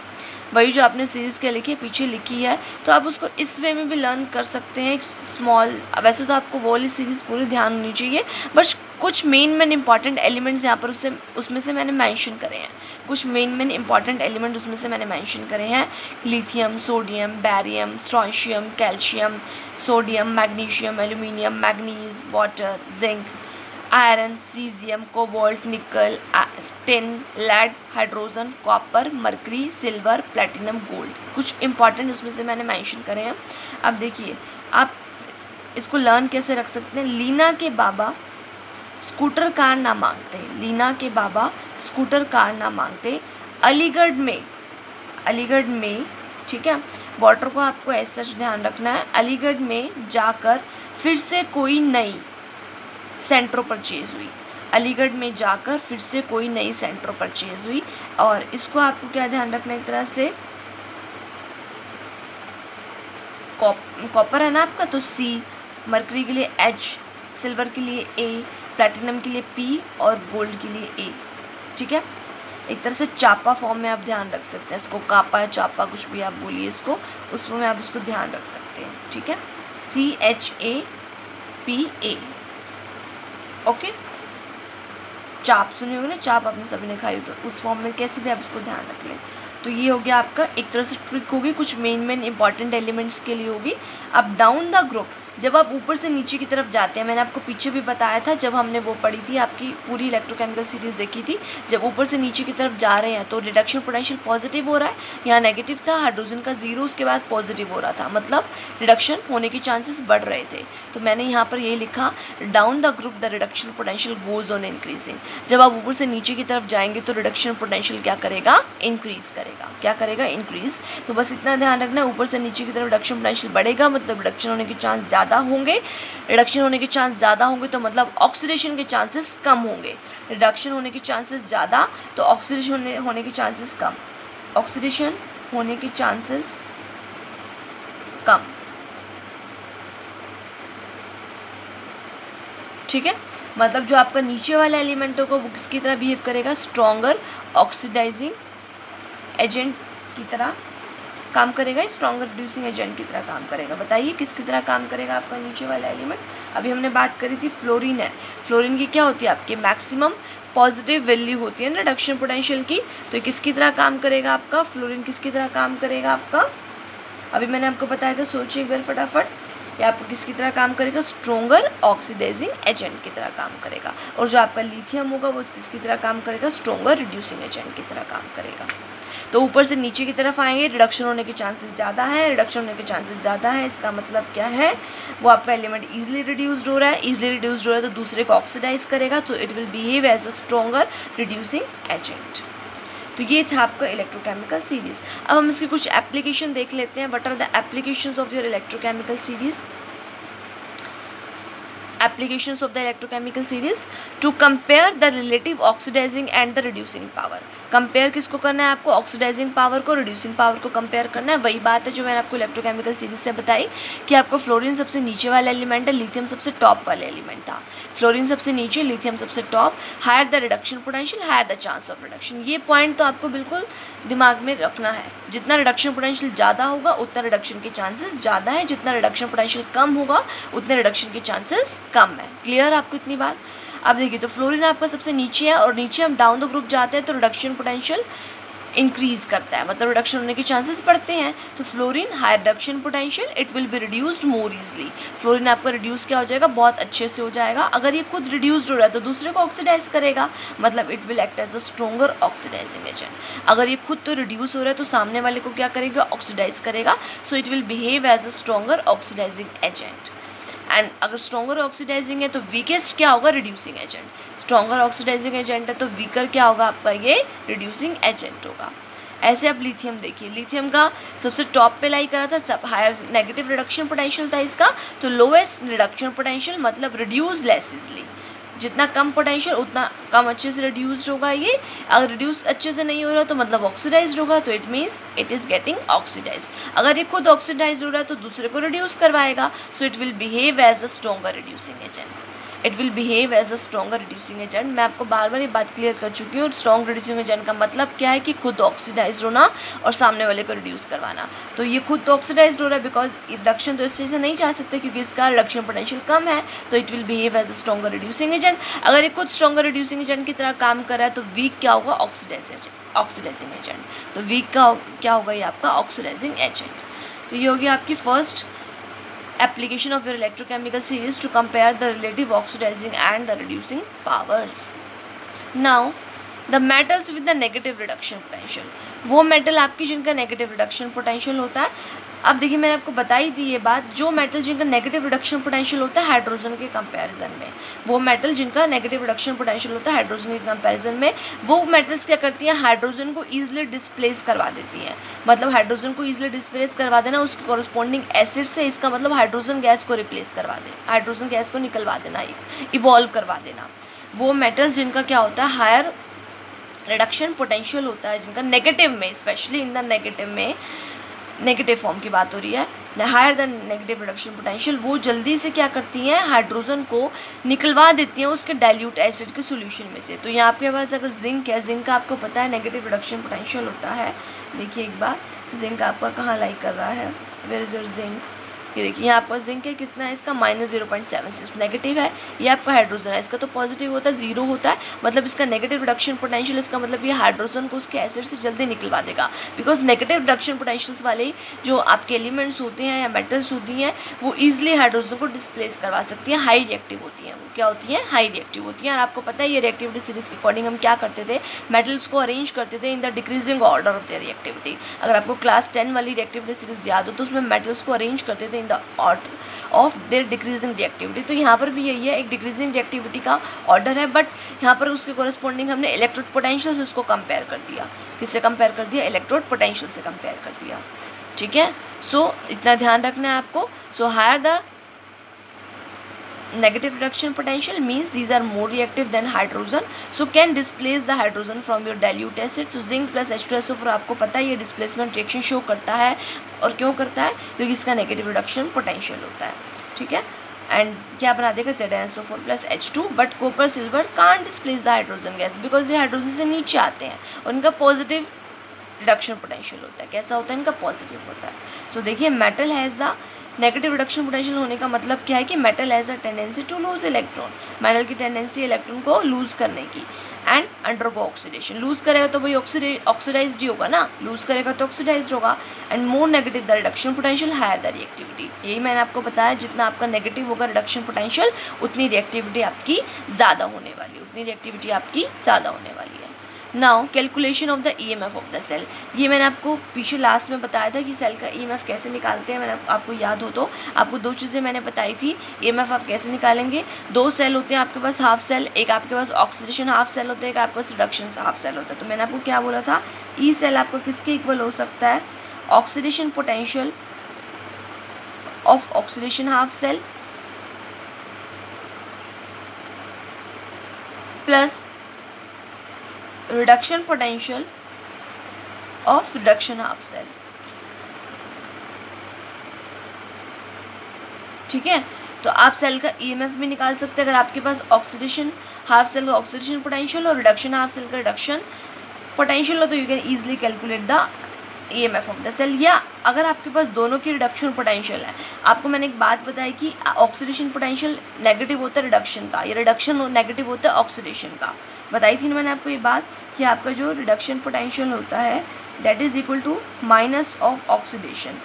वही जो आपने सीरीज़ के लिखी पीछे लिखी है, तो आप उसको इस वे में भी लर्न कर सकते हैं स्मॉल। वैसे तो आपको वो वाली सीरीज़ पूरी ध्यान होनी चाहिए, बट कुछ मेन इंपॉर्टेंट एलिमेंट्स यहाँ पर उसमें से मैंने मेंशन करे हैं। कुछ मेन इंपॉर्टेंट एलिमेंट उसमें से मैंने मेंशन करे हैं, lithium, sodium, barium, strontium, calcium, sodium, magnesium, aluminium, manganese, water, zinc, iron, caesium, cobalt, nickel, tin, lead, hydrogen, copper, mercury, silver, platinum, gold. कुछ इंपॉर्टेंट उसमें से मैंने मेंशन करे हैं। अब देखिए आप इसको लर्न कैसे रख सकते हैं। लीना के बाबा स्कूटर कार ना मांगते, लीना के बाबा स्कूटर कार ना मांगते, अलीगढ़ में, ठीक है, वाटर को आपको ऐसा ध्यान रखना है, अलीगढ़ में जाकर फिर से कोई नई सेंट्रो परचेज़ हुई, अलीगढ़ में जाकर फिर से कोई नई सेंट्रो परचेज़ हुई। और इसको आपको क्या ध्यान रखना है, एक तरह से कॉपर है ना आपका, तो सी, मरकरी के लिए H, सिल्वर के लिए A, प्लैटिनम के लिए P और गोल्ड के लिए A, ठीक है। एक तरह से चापा फॉर्म में आप ध्यान रख सकते हैं इसको, कापा या चापा कुछ भी आप बोलिए इसको, उस फॉर्म में आप इसको ध्यान रख सकते हैं, ठीक है, CHAPA। ओके, चाप सुने होंगे ना, चाप आपने सभी ने खाई हो, तो उस फॉर्म में कैसे भी आप इसको ध्यान रख लें। तो ये हो गया आपका एक तरह से ट्रिक होगी, कुछ मेन इंपॉर्टेंट एलिमेंट्स के लिए होगी। अब डाउन द ग्रुप, जब आप ऊपर से नीचे की तरफ जाते हैं, मैंने आपको पीछे भी बताया था जब हमने वो पढ़ी थी, आपकी पूरी इलेक्ट्रोकेमिकल सीरीज़ देखी थी, जब ऊपर से नीचे की तरफ जा रहे हैं तो रिडक्शन पोटेंशियल पॉजिटिव हो रहा है, यहाँ नेगेटिव था, हाइड्रोजन का 0 उसके बाद पॉजिटिव हो रहा था, मतलब रिडक्शन होने के चांसेस बढ़ रहे थे। तो मैंने यहाँ पर ये लिखा, down the group the reduction potential goes on increasing. जब आप ऊपर से नीचे की तरफ जाएंगे तो रिडक्शन पोटेंशियल क्या करेगा, इंक्रीज़ करेगा। क्या करेगा, इंक्रीज़। तो बस इतना ध्यान रखना, ऊपर से नीचे की तरफ रिडक्शन पोटेंशियल बढ़ेगा मतलब रिडक्शन होने के चांस ज़्यादा होंगे, रिडक्शन होने के चांस ज़्यादा होंगे तो मतलब ऑक्सीडेशन के चांसेस कम होंगे, रिडक्शन होने के चांसेस ज़्यादा तो ऑक्सीडेशन होने के चांसेस कम, ऑक्सीडेशन होने के चांसेस कम, ठीक है। मतलब जो आपका नीचे वाला एलिमेंट होगा वो किसकी तरह बिहेव करेगा, स्ट्रॉन्गर ऑक्सीडाइजिंग एजेंट की तरह काम करेगा, स्ट्रॉन्गर रिड्यूसिंग एजेंट की तरह काम करेगा। बताइए किसकी तरह काम करेगा आपका नीचे वाला एलिमेंट। अभी हमने बात करी थी फ्लोरीन है, फ्लोरीन की क्या होती है, आपके मैक्सिमम पॉजिटिव वैल्यू होती है ना रिडक्शन पोटेंशियल की, तो किसकी तरह काम करेगा आपका फ्लोरीन, किसकी तरह काम करेगा आपका अभी मैंने आपको बताया था, सोचिए एक बार फटाफट। ये आपको किसकी तरह काम करेगा, स्ट्रोंगर ऑक्सीडाइजिंग एजेंट की तरह काम करेगा। और जो आपका लिथियम होगा वो किसकी तरह काम करेगा, स्ट्रोंगर रिड्यूसिंग एजेंट की तरह काम करेगा। तो ऊपर से नीचे की तरफ आएंगे, रिडक्शन होने के चांसेस ज़्यादा हैं, रिडक्शन होने के चांसेस ज़्यादा हैं, इसका मतलब क्या है, वो आपका एलिमेंट ईजिली रिड्यूस्ड हो रहा है, ईजिली रिड्यूस्ड हो रहा है तो दूसरे को ऑक्सीडाइज करेगा, तो it will behave as a stronger reducing agent. तो ये था आपका इलेक्ट्रोकेमिकल सीरीज़। अब हम इसके कुछ एप्लीकेशन देख लेते हैं। What are the applications of your electrochemical series? Applications of the electrochemical series to compare the relative oxidizing and the reducing power। Compare किसको करना है आपको, ऑक्सीडाइजिंग पावर को, रिड्यूसिंग पावर को कंपेयर करना है। वही बात है जो मैंने आपको इलेक्ट्रोकेमिकल सीरीज से बताई कि आपको फ्लोरीन सबसे नीचे वाला एलिमेंट है, लिथियम सबसे टॉप वाला एलिमेंट था। फ्लोरीन सबसे नीचे, लिथियम सबसे top. Higher the reduction potential, higher the chance of reduction. ये पॉइंट तो आपको बिल्कुल दिमाग में रखना है। जितना रिडक्शन पोटेंशियल ज़्यादा होगा उतना रिडक्शन के चांसेस ज़्यादा है, जितना रिडक्शन पोटेंशियल कम होगा उतने रिडक्शन के चांसेस कम है। क्लियर आपको इतनी बात? अब देखिए, तो फ्लोरीन आपका सबसे नीचे है और नीचे हम डाउन द ग्रुप जाते हैं तो रिडक्शन पोटेंशियल इंक्रीज करता है, मतलब रिडक्शन होने के चांसेस बढ़ते हैं। तो fluorine high reduction potential, it will be reduced more easily. Fluorine आपका रिड्यूस क्या हो जाएगा, बहुत अच्छे से हो जाएगा। अगर ये खुद रिड्यूस्ड हो रहा है तो दूसरे को ऑक्सीडाइज करेगा, मतलब it will act as a stronger oxidizing agent. अगर ये खुद तो रिड्यूस हो रहा है तो सामने वाले को क्या करेगा, ऑक्सीडाइज करेगा। So it will behave as a stronger oxidizing agent. And अगर स्ट्रोंगर ऑक्सीडाइजिंग है तो वीकेस्ट क्या होगा, reducing agent. Stronger oxidizing agent है तो वीकर क्या होगा आपका, ये रिड्यूसिंग एजेंट होगा। ऐसे आप लिथियम देखिए, लिथियम का सबसे टॉप पे लाई करा था, सब हायर नेगेटिव रिडक्शन पोटेंशियल था इसका, तो लोएस्ट रिडक्शन पोटेंशियल मतलब रिड्यूस लेस इजली। जितना कम पोटेंशियल उतना कम अच्छे से रिड्यूस्ड होगा ये। अगर रिड्यूस अच्छे से नहीं हो रहा तो मतलब ऑक्सीडाइज्ड होगा, तो it means it is getting oxidize. अगर ये खुद ऑक्सीडाइज हो रहा है तो दूसरे को रिड्यूस करवाएगा, so it will behave as a stronger reducing agent. It will behave as a stronger reducing agent. मैं आपको बार बार ये बात क्लियर कर चुकी हूँ। स्ट्रॉन्ग रिड्यूसिंग एजेंट का मतलब क्या है कि खुद ऑक्सीडाइज होना और सामने वाले को रिड्यूस करवाना। तो ये खुद तो ऑक्सीडाइज हो रहा है बिकॉज रिडक्शन तो इस चीज़ से नहीं चाह सकते क्योंकि इसका रिडक्शन पोटेंशियल कम है, तो it will behave as a stronger reducing agent. अगर ये खुद स्ट्रॉन्गर रिड्यूसिंग एजेंट की तरह काम कर रहा है तो वीक क्या होगा, ऑक्सीडाइजिंग एजेंट। तो वीक का क्या होगा, ये आपका ऑक्सीडाइजिंग एजेंट। तो ये होगी आपकी first application of your electrochemical series to compare the relative oxidizing and the reducing powers. Now the metals with the negative reduction potential, वो मेटल आपकी जिनका नेगेटिव रिडक्शन पोटेंशियल होता है। अब देखिए मैंने आपको बताई थी ये बात, जो मेटल जिनका नेगेटिव रिडक्शन पोटेंशियल होता है हाइड्रोजन के कंपैरिजन में, वो मेटल जिनका नेगेटिव रिडक्शन पोटेंशियल होता है हाइड्रोजन के कंपैरिजन में, वो मेटल्स क्या करती हैं, हाइड्रोजन को ईजिली डिस्प्लेस करवा देती हैं। मतलब हाइड्रोजन को ईजिली डिस्प्लेस करवा देना उसके कॉरस्पॉन्डिंग एसिड से, इसका मतलब हाइड्रोजन गैस को रिप्लेस करवा देना, हाइड्रोजन गैस को निकलवा देना, इवॉल्व करवा देना। वो मेटल्स जिनका क्या होता है, हायर रिडक्शन पोटेंशियल होता है, जिनका नेगेटिव में, स्पेशली इन द नेगेटिव में, नेगेटिव फॉर्म की बात हो रही है, higher the negative reduction potential, वो जल्दी से क्या करती हैं, हाइड्रोजन को निकलवा देती हैं उसके डाइल्यूट एसिड के सॉल्यूशन में से। तो यहाँ आपके पास अगर जिंक है, जिंक का आपको पता है नेगेटिव रिडक्शन पोटेंशियल होता है। देखिए एक बार जिंक आपका कहाँ लाई कर रहा है, वेयर इज योर जिंक, ये देखिए यहाँ पर जिंक है, कितना है इसका, -0.76 नेगेटिव है। ये आपका हाइड्रोजन है, इसका तो पॉजिटिव होता है, 0 होता है, मतलब इसका नेगेटिव रिडक्शन पोटेंशियल, इसका मतलब ये हाइड्रोजन को उसके एसिड से जल्दी निकलवा देगा। बिकॉज नेगेटिव रिडक्शन पोटेंशियल्स वाले जो आपके एलिमेंट्स होते हैं या मेटल्स होती हैं वो ईजिली हाइड्रोजन को डिस्प्लेस करवा सकती हैं, हाई रिएक्टिव होती हैं। वो क्या होती हैं, हाई रिएक्टिव होती हैं। और आपको पता है ये रिएक्टिविटी सीरीज के अकॉर्डिंग हम क्या करते थे, मेटल्स को अरेंज करते थे in the decreasing order of their reactivity. अगर आपको क्लास 10 वाली रिएक्टिविटी सीरीज याद हो तो उसमें मेटल्स को अरेंज करते थे in the order of their decreasing reactivity. तो यहाँ पर भी यही है, एक डिक्रीजिंग रिएक्टिविटी का ऑर्डर है, बट यहाँ पर उसके कॉरस्पॉन्डिंग हमने इलेक्ट्रोड पोटेंशियल से उसको कंपेयर कर दिया। किससे कंपेयर कर दिया, इलेक्ट्रोड पोटेंशियल से कंपेयर कर दिया। ठीक है, सो इतना ध्यान रखना है आपको। So higher the negative reduction potential means these are more reactive than hydrogen, so can displace the hydrogen from your dilute acid। तो zinc plus H2SO4 आपको पता है ये डिस्प्लेसमेंट रिएक्शन शो करता है, और क्यों करता है, क्योंकि इसका नेगेटिव रिडक्शन पोटेंशियल होता है। ठीक है, एंड क्या बना देगा, ZnSO4 plus H2, but copper silver can't displace the hydrogen gas because ये हाइड्रोजन से नीचे आते हैं और इनका पॉजिटिव रिडक्शन पोटेंशियल होता है। कैसा होता है, इनका पॉजिटिव होता है। सो देखिए metal has the negative reduction potential होने का मतलब क्या है कि metal has a tendency to lose electron, metal की टेंडेंसी इलेक्ट्रॉन को लूज़ करने की। And undergo oxidation. लूज करेगा तो वही ऑक्सीडाइज्ड ही होगा ना, लूज करेगा तो ऑक्सीडाइज्ड होगा। And more negative the reduction potential, higher the reactivity. यही मैंने आपको बताया, जितना आपका नेगेटिव होगा रिडक्शन पोटेंशियल उतनी रिएक्टिविटी आपकी ज़्यादा होने वाली है, उतनी रिएक्टिविटी आपकी ज़्यादा होने वाली है। Now calculation of the EMF of the cell. ये मैंने आपको पीछे लास्ट में बताया था कि सेल का EMF कैसे निकालते हैं। मैंने आपको याद हो तो आपको दो चीज़ें मैंने बताई थी, EMF आप कैसे निकालेंगे। दो सेल होते हैं आपके पास हाफ सेल, एक आपके पास ऑक्सीडेशन हाफ सेल होता है, एक आपके पास रिडक्शन हाफ सेल होता है। तो मैंने आपको क्या बोला था, ई सेल आपका किसके इक्वल हो सकता है, oxidation potential of oxidation half cell plus reduction potential of reduction half cell. ठीक है, तो आप सेल का EMF भी निकाल सकते हैं अगर आपके पास ऑक्सीडेशन हाफ सेल का ऑक्सीडेशन पोटेंशियल और रिडक्शन हाफ सेल का रिडक्शन पोटेंशियल हो, तो you can easily calculate the EMF of the cell. या अगर आपके पास दोनों की रिडक्शन पोटेंशियल है, आपको मैंने एक बात बताई कि ऑक्सीडेशन पोटेंशियल नेगेटिव होता है रिडक्शन का, या रिडक्शन नेगेटिव होता है ऑक्सीडेशन का। बताई थी ना मैंने आपको ये बात कि आपका जो रिडक्शन पोटेंशियल होता है that is equal to minus of oxidation.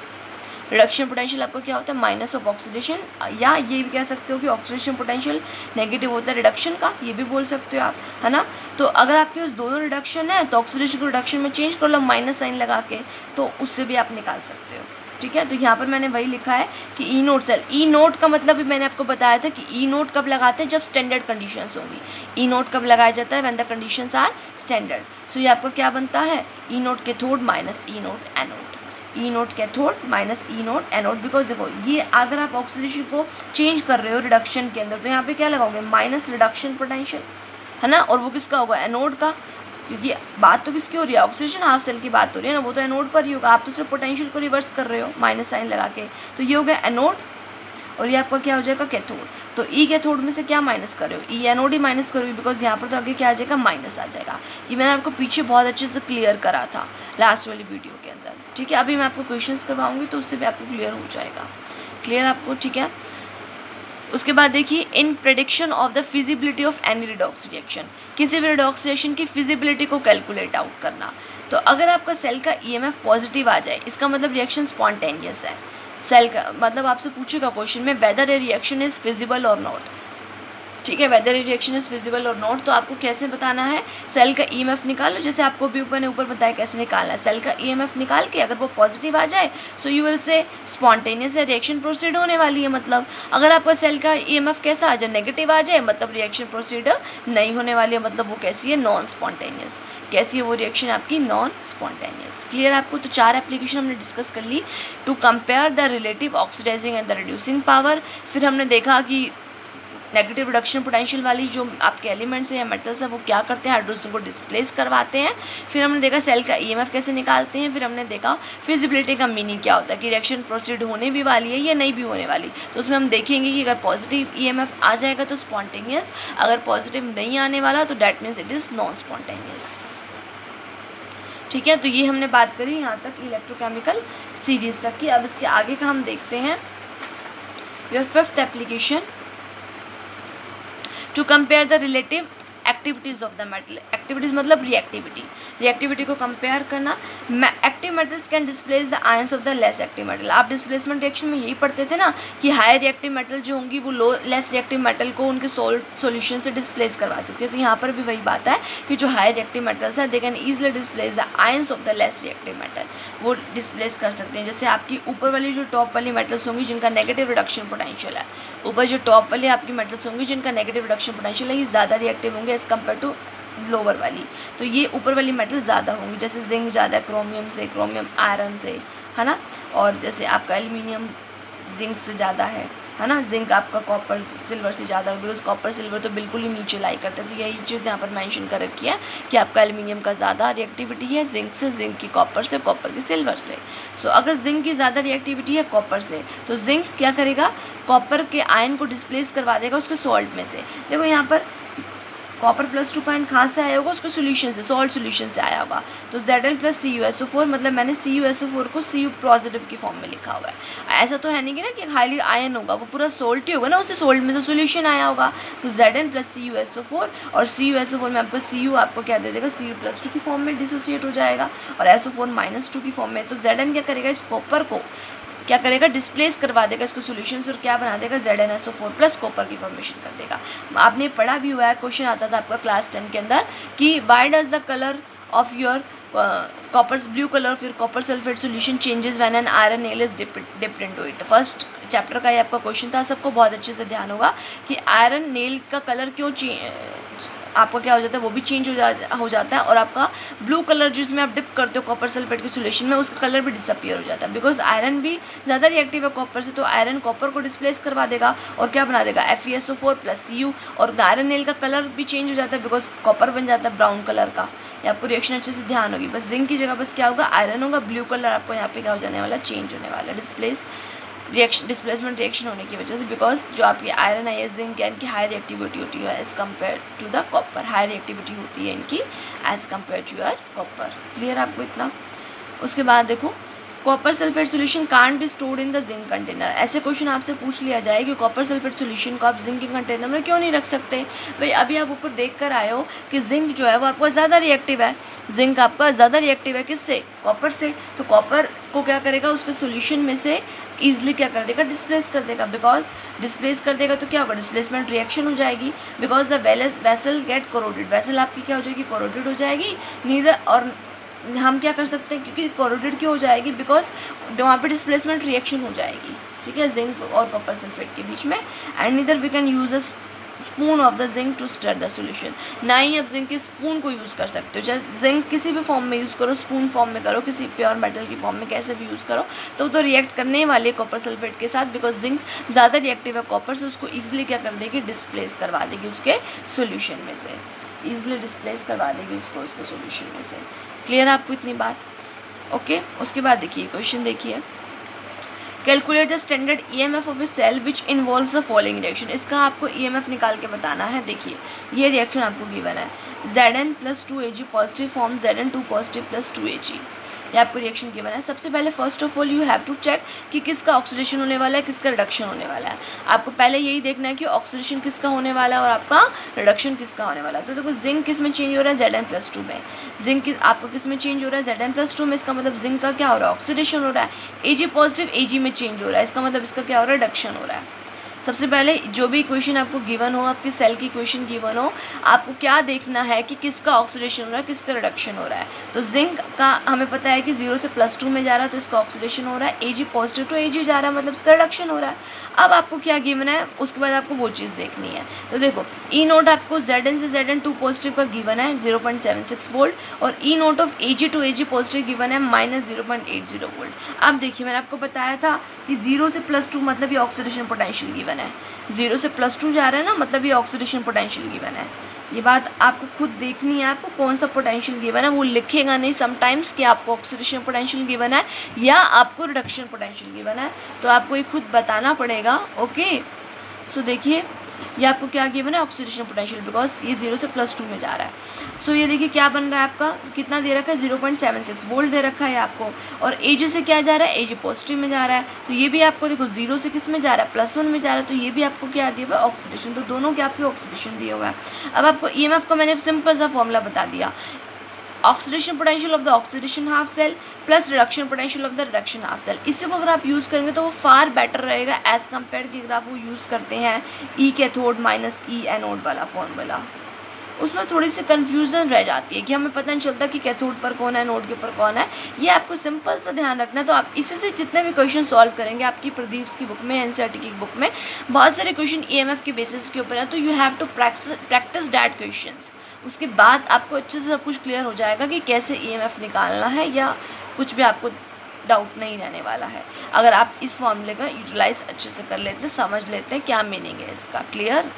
Reduction potential आपका क्या होता है, माइनस ऑफ ऑक्सीडेशन, या ये भी कह सकते हो कि ऑक्सीडेशन पोटेंशियल नेगेटिव होता है रिडक्शन का, ये भी बोल सकते हो आप, है ना। तो अगर आपके पास दोनों रिडक्शन है तो ऑक्सीडेशन को रिडक्शन में चेंज कर लो माइनस साइन लगा के, तो उससे भी आप निकाल सकते हो। ठीक है, तो यहाँ पर मैंने वही लिखा है कि ई नोट सेल, ई नोट का मतलब भी मैंने आपको बताया था कि ई नोट कब लगाते हैं, जब स्टैंडर्ड कंडीशंस होंगी। ई नोट कब लगाया जाता है, when the conditions are standard. So ये आपका क्या बनता है, E naught cathode minus E naught anode, E naught cathode minus E naught anode. Because देखो ये अगर आप ऑक्सीडेशन को चेंज कर रहे हो रिडक्शन के अंदर, तो यहाँ पे क्या लगाओगे, माइनस रिडक्शन पोटेंशियल, है ना, और वो किसका होगा, एनोड का, क्योंकि बात तो किसकी हो रही है, ऑक्सीडेशन हाफ सेल की बात हो रही है ना, वो तो एनोड पर ही होगा। आप तो सिर्फ पोटेंशियल को रिवर्स कर रहे हो माइनस साइन लगा के, तो ये हो गया एनोड और ये आपका क्या हो जाएगा, कैथोड। तो ई कैथोड में से क्या माइनस कर रहे हो, ई एनोड ही माइनस करोगे, बिकॉज यहाँ पर तो आगे क्या आ जाएगा, माइनस आ जाएगा। ये मैंने आपको पीछे बहुत अच्छे से क्लियर करा था लास्ट वाली वीडियो के अंदर। ठीक है, अभी मैं आपको क्वेश्चंस करवाऊंगी तो उससे भी आपको क्लियर हो जाएगा, क्लियर आपको। ठीक है, उसके बाद देखिए, in prediction of the feasibility of any redox reaction, किसी भी रिडॉक्स रिएक्शन की फिजिबिलिटी को कैलकुलेट आउट करना। तो अगर आपका सेल का EMF पॉजिटिव आ जाए, इसका मतलब रिएक्शन स्पॉन्टेनियस है। सेल का मतलब आपसे पूछेगा क्वेश्चन में whether a reaction is feasible और नॉट। ठीक है, whether a reaction is feasible और नॉट, तो आपको कैसे बताना है, सेल का EMF निकालो, जैसे आपको भी ऊपर बताया कैसे निकालना है। सेल का EMF निकाल के अगर वो पॉजिटिव आ जाए so you will say spontaneous reaction proceed होने वाली है। मतलब अगर आपका सेल का EMF कैसा आ जाए, नेगेटिव आ जाए, मतलब रिएक्शन प्रोसीड नहीं होने वाली है, मतलब वो कैसी है, नॉन स्पॉन्टेनियस। कैसी है वो रिएक्शन आपकी, नॉन स्पॉन्टेनियस। क्लियर आपको। तो 4 एप्लीकेशन हमने डिस्कस कर ली, to compare the relative oxidising and the reducing power. फिर हमने देखा कि नेगेटिव रिडक्शन पोटेंशियल वाली जो आपके एलिमेंट्स हैं या मेटल्स हैं वो क्या करते हैं, हाइड्रोजन को डिस्प्लेस करवाते हैं। फिर हमने देखा सेल का EMF कैसे निकालते हैं। फिर हमने देखा फिजिबिलिटी का मीनिंग क्या होता है, कि रिएक्शन प्रोसीड होने भी वाली है या नहीं भी होने वाली। तो उसमें हम देखेंगे कि अगर पॉजिटिव EMF आ जाएगा तो स्पॉन्टेनियस, अगर पॉजिटिव नहीं आने वाला तो that means it is non spontaneous. ठीक है, तो ये हमने बात करी यहाँ तक इलेक्ट्रोकेमिकल सीरीज तक की। अब इसके आगे का हम देखते हैं, your 5th application, to compare the relative activities of the metal. Activities मतलब रिएक्टिविटी, रिएक्टिविटी को कंपेयर करना। Active metals can displace the ions of the less active metal. आप डिस्प्लेसमेंट रिएक्शन में यही पढ़ते थे ना कि हाई रिएक्टिव मेटल जो होंगी वो लेस रिएक्टिव मेटल को उनके सॉल्यूशन से डिस्प्लेस करवा सकती है। तो यहाँ पर भी वही बात है कि जो हाई रिएक्टिव मेटल्स है they can easily displace the ions of the less reactive metal, वो डिस्प्लेस कर सकते हैं। जैसे आपकी ऊपर वाली जो टॉप वाली मेटल्स होंगी जिनका नेगेटिव रिडक्शन पोटेंशियल है, ऊपर जो टॉप वाली आपकी मेटल्स होंगी जिनका नेगेटिव रिडक्शन पोटेंशियल है, ये ज़्यादा रिएक्टिव होंगे एज़ कम्पेयर टू लोअर वाली। तो ये ऊपर वाली मेटल ज़्यादा होंगी, जैसे जिंक ज़्यादा है क्रोमियम से, क्रोमियम आयरन से, है ना। और जैसे आपका एल्यूमिनियम जिंक से ज़्यादा है ना। जिंक आपका कॉपर सिल्वर से ज़्यादा है, बिकॉज कॉपर सिल्वर तो बिल्कुल ही नीचे लाई करते हैं। तो यही चीज़ यहाँ पर मेंशन कर रखी है कि आपका एल्यूमिनियम का ज़्यादा रिएक्टिविटी है जिंक से, जिंक की कॉपर से, कॉपर की सिल्वर से। सो अगर जिंक की ज़्यादा रिएक्टिविटी है कॉपर से, तो जिंक क्या करेगा, कॉपर के आयन को डिस्प्लेस करवा देगा उसके सॉल्ट में से। देखो यहाँ पर कॉपर +2 का आयन कहाँ से आया होगा, उसके सोल्यूशन से, सॉल्ट सोल्यूशन से आया होगा। तो Zn + CuSO4 मतलब मैंने CuSO4 को Cu पॉजिटिव की फॉर्म में लिखा हुआ है। ऐसा तो है नहीं कि ना कि हाईली आयन होगा, वो पूरा सोल्ट ही होगा ना, उससे सोल्ट में से सोल्यूशन आया होगा। तो Zn + CuSO4 और CuSO4 में आपको Cu आपको क्या दे देगा, Cu +2 की फॉर्म में डिसोसिएट हो जाएगा और SO4 -2 की फॉर्म में। तो Zn क्या करेगा, इस कॉपर को क्या करेगा, डिस्प्लेस करवा देगा इसको सोल्यूशन से और क्या बना देगा, ZnSO4 प्लस कॉपर की फॉर्मेशन कर देगा। आपने पढ़ा भी हुआ है, क्वेश्चन आता था आपका क्लास 10 के अंदर कि why does the colour of your coppers blue colour of your copper sulphate solution changes when an iron nail is dipped into it. First chapter का ये आपका क्वेश्चन था, सबको बहुत अच्छे से ध्यान होगा कि आयरन नेल का कलर क्यों आपका क्या हो जाता है, वो भी चेंज हो जाता है और आपका ब्लू कलर जिसमें आप डिप करते हो कॉपर सल्फेट के सोल्यूशन में, उसका कलर भी डिसअपियर हो जाता है। बिकॉज आयरन भी ज़्यादा रिएक्टिव है कॉपर से, तो आयरन कॉपर को डिस्प्लेस करवा देगा और क्या बना देगा, FeSO4 + Cu। और आयरन नेल का कलर भी चेंज हो जाता है बिकॉज कॉपर बन जाता है ब्राउन कलर का। ये आपको रिएक्शन अच्छे से ध्यान होगी। बस जिंक की जगह बस क्या होगा, आयरन होगा, ब्लू कलर आपको यहाँ पे क्या हो जाने वाला, चेंज होने वाला, डिस्प्लेसमेंट रिएक्शन होने की वजह से। बिकॉज जो आपकी आयरन है या जिंक है, इनकी हाई रिएक्टिविटी होती है as compare to the copper, high reactivity होती है इनकी as compare to your copper. Clear आपको इतना। उसके बाद देखो, copper sulphate solution can't be stored in the zinc container. ऐसे क्वेश्चन आपसे पूछ लिया जाए कि कॉपर सल्फेट सोल्यूशन को आप जिंक के कंटेनर में क्यों नहीं रख सकते। भाई अभी आप ऊपर देख कर आए हो कि जिंक जो है वो आपका ज़्यादा रिएक्टिव है, जिंक आपका ज़्यादा रिएक्टिव है किससे, कॉपर से। तो कॉपर को क्या करेगा, उसके सोल्यूशन में से ईजिली क्या कर देगा, डिस्प्लेस कर देगा। बिकॉज डिस्प्लेस कर देगा तो क्या होगा, डिस्प्लेसमेंट रिएक्शन हो जाएगी। Because the vessel get corroded, vessel आपकी क्या हो जाएगी, कोरोडेड हो जाएगी। नीदर, और हम क्या कर सकते हैं, क्योंकि कोरोडेड क्यों हो जाएगी, बिकॉज वहाँ पे डिस्प्लेसमेंट रिएक्शन हो जाएगी, ठीक है, जिंक और कॉपर सल्फेट के बीच में। And neither we can use a spoon of the zinc to stir the solution. ना ही आप जिंक के स्पून को यूज़ कर सकते हो, चाहे जिंक किसी भी फॉर्म में यूज़ करो, स्पून फॉर्म में करो, किसी प्योर मेटल की फॉर्म में कैसे भी यूज़ करो, तो रिएक्ट करने वाले कॉपर सल्फेट के साथ। बिकॉज जिंक ज़्यादा रिएक्टिव है कॉपर से, उसको ईजिली क्या कर देगी, डिस्प्लेस करवा देगी उसके सोल्यूशन में से, ईजिली डिस्प्लेस करवा देगी उसको उसके सोल्यूशन में से। क्लियर आपको इतनी बात, ओके। उसके बाद देखिए क्वेश्चन देखिए, calculate the standard EMF of a cell which involves the following reaction. इसका आपको EMF निकाल के बताना है। देखिए ये रिएक्शन आपको गिवन है, Zn + 2Ag positive form Zn2 positive + 2Ag, ये आपको रिएक्शन गिवन है। सबसे पहले first of all you have to check कि किसका ऑक्सीडेशन होने वाला है, किसका रिडक्शन होने वाला है। आपको पहले यही देखना है कि ऑक्सीडेशन किसका होने वाला है और आपका रिडक्शन किसका होने वाला है। तो देखो जिंक किस में चेंज हो रहा है, Zn + 2 में। जिंक आपको किस में चेंज हो रहा है, Zn + 2 में। इसका मतलब जिंक का क्या हो रहा है, ऑक्सीडेशन हो रहा है। Ag पॉजिटिव Ag में चेंज हो रहा है, इसका मतलब इसका क्या हो रहा है, रिडक्शन हो रहा है। सबसे पहले जो भी इक्वेशन आपको गिवन हो, आपकी सेल की इक्वेशन गिवन हो, आपको क्या देखना है कि किसका ऑक्सीडेशन हो रहा है, किसका रिडक्शन हो रहा है। तो जिंक का हमें पता है कि 0 से +2 में जा रहा है, तो इसका ऑक्सीडेशन हो रहा है। Ag पॉजिटिव टू Ag जा रहा है, मतलब इसका रिडक्शन हो रहा है। अब आपको क्या गिवन है, उसके बाद आपको वो चीज़ देखनी है। तो देखो E0 आपको Zn से Zn2 पॉजिटिव का गिवन है 0.76 वोल्ट और E0 of Ag to Ag positive given है -0.80 वोल्ट। अब देखिए मैंने आपको बताया था कि 0 से +2 मतलब ये ऑक्सीडेशन पोटेंशियल गिवन है, 0 से +2 जा रहा है ना, मतलब ये ऑक्सीडेशन पोटेंशियल गिवन है। ये बात आपको खुद देखनी है, आपको कौन सा पोटेंशियल गिवन है। वो लिखेगा नहीं समटाइम्स कि आपको ऑक्सीडेशन पोटेंशियल गिवन है या आपको रिडक्शन पोटेंशियल गिवन है, तो आपको ये खुद बताना पड़ेगा, ओके। सो देखिए ये आपको क्या गिवन है, ऑक्सीडेशन पोटेंशियल, बिकॉज ये 0 से +2 में जा रहा है। सो ये देखिए क्या बन रहा है आपका, कितना दे रखा है, 0.76 वोल्ट दे रखा है आपको। और Ag से क्या जा रहा है, Ag पॉजिटिव में जा रहा है। तो ये भी आपको देखो 0 से किस में जा रहा है, +1 में जा रहा है, तो ये भी आपको क्या दिया हुआ है, ऑक्सीडेशन। तो दोनों के आपके ऑक्सीडेशन दिए हुआ है। अब आपको EMF का मैंने सिंपल सा फॉर्मूला बता दिया, oxidation potential of the oxidation half cell plus reduction potential of the reduction half cell. इसी को अगर आप यूज़ करेंगे तो वो फार बेटर रहेगा एज़ कम्पेयर कि अगर आप वो यूज़ करते हैं E cathode minus E anode वाला फॉर्मूला। उसमें थोड़ी सी कन्फ्यूज़न रह जाती है कि हमें पता नहीं चलता कि कैथोड पर कौन है, एनोड के ऊपर कौन है। ये आपको सिंपल सा ध्यान रखना है। तो आप इसी से जितने भी क्वेश्चन सॉल्व करेंगे आपकी प्रदीप की बुक में, NCERT की बुक में बहुत सारे क्वेश्चन EMF के बेसिस के ऊपर है, तो you have to practice that questions. उसके बाद आपको अच्छे से सब कुछ क्लियर हो जाएगा कि कैसे EMF निकालना है, या कुछ भी आपको डाउट नहीं रहने वाला है अगर आप इस फॉर्मूले का यूटिलाइज अच्छे से कर लेते हैं, समझ लेते हैं क्या मीनिंग है इसका। क्लियर।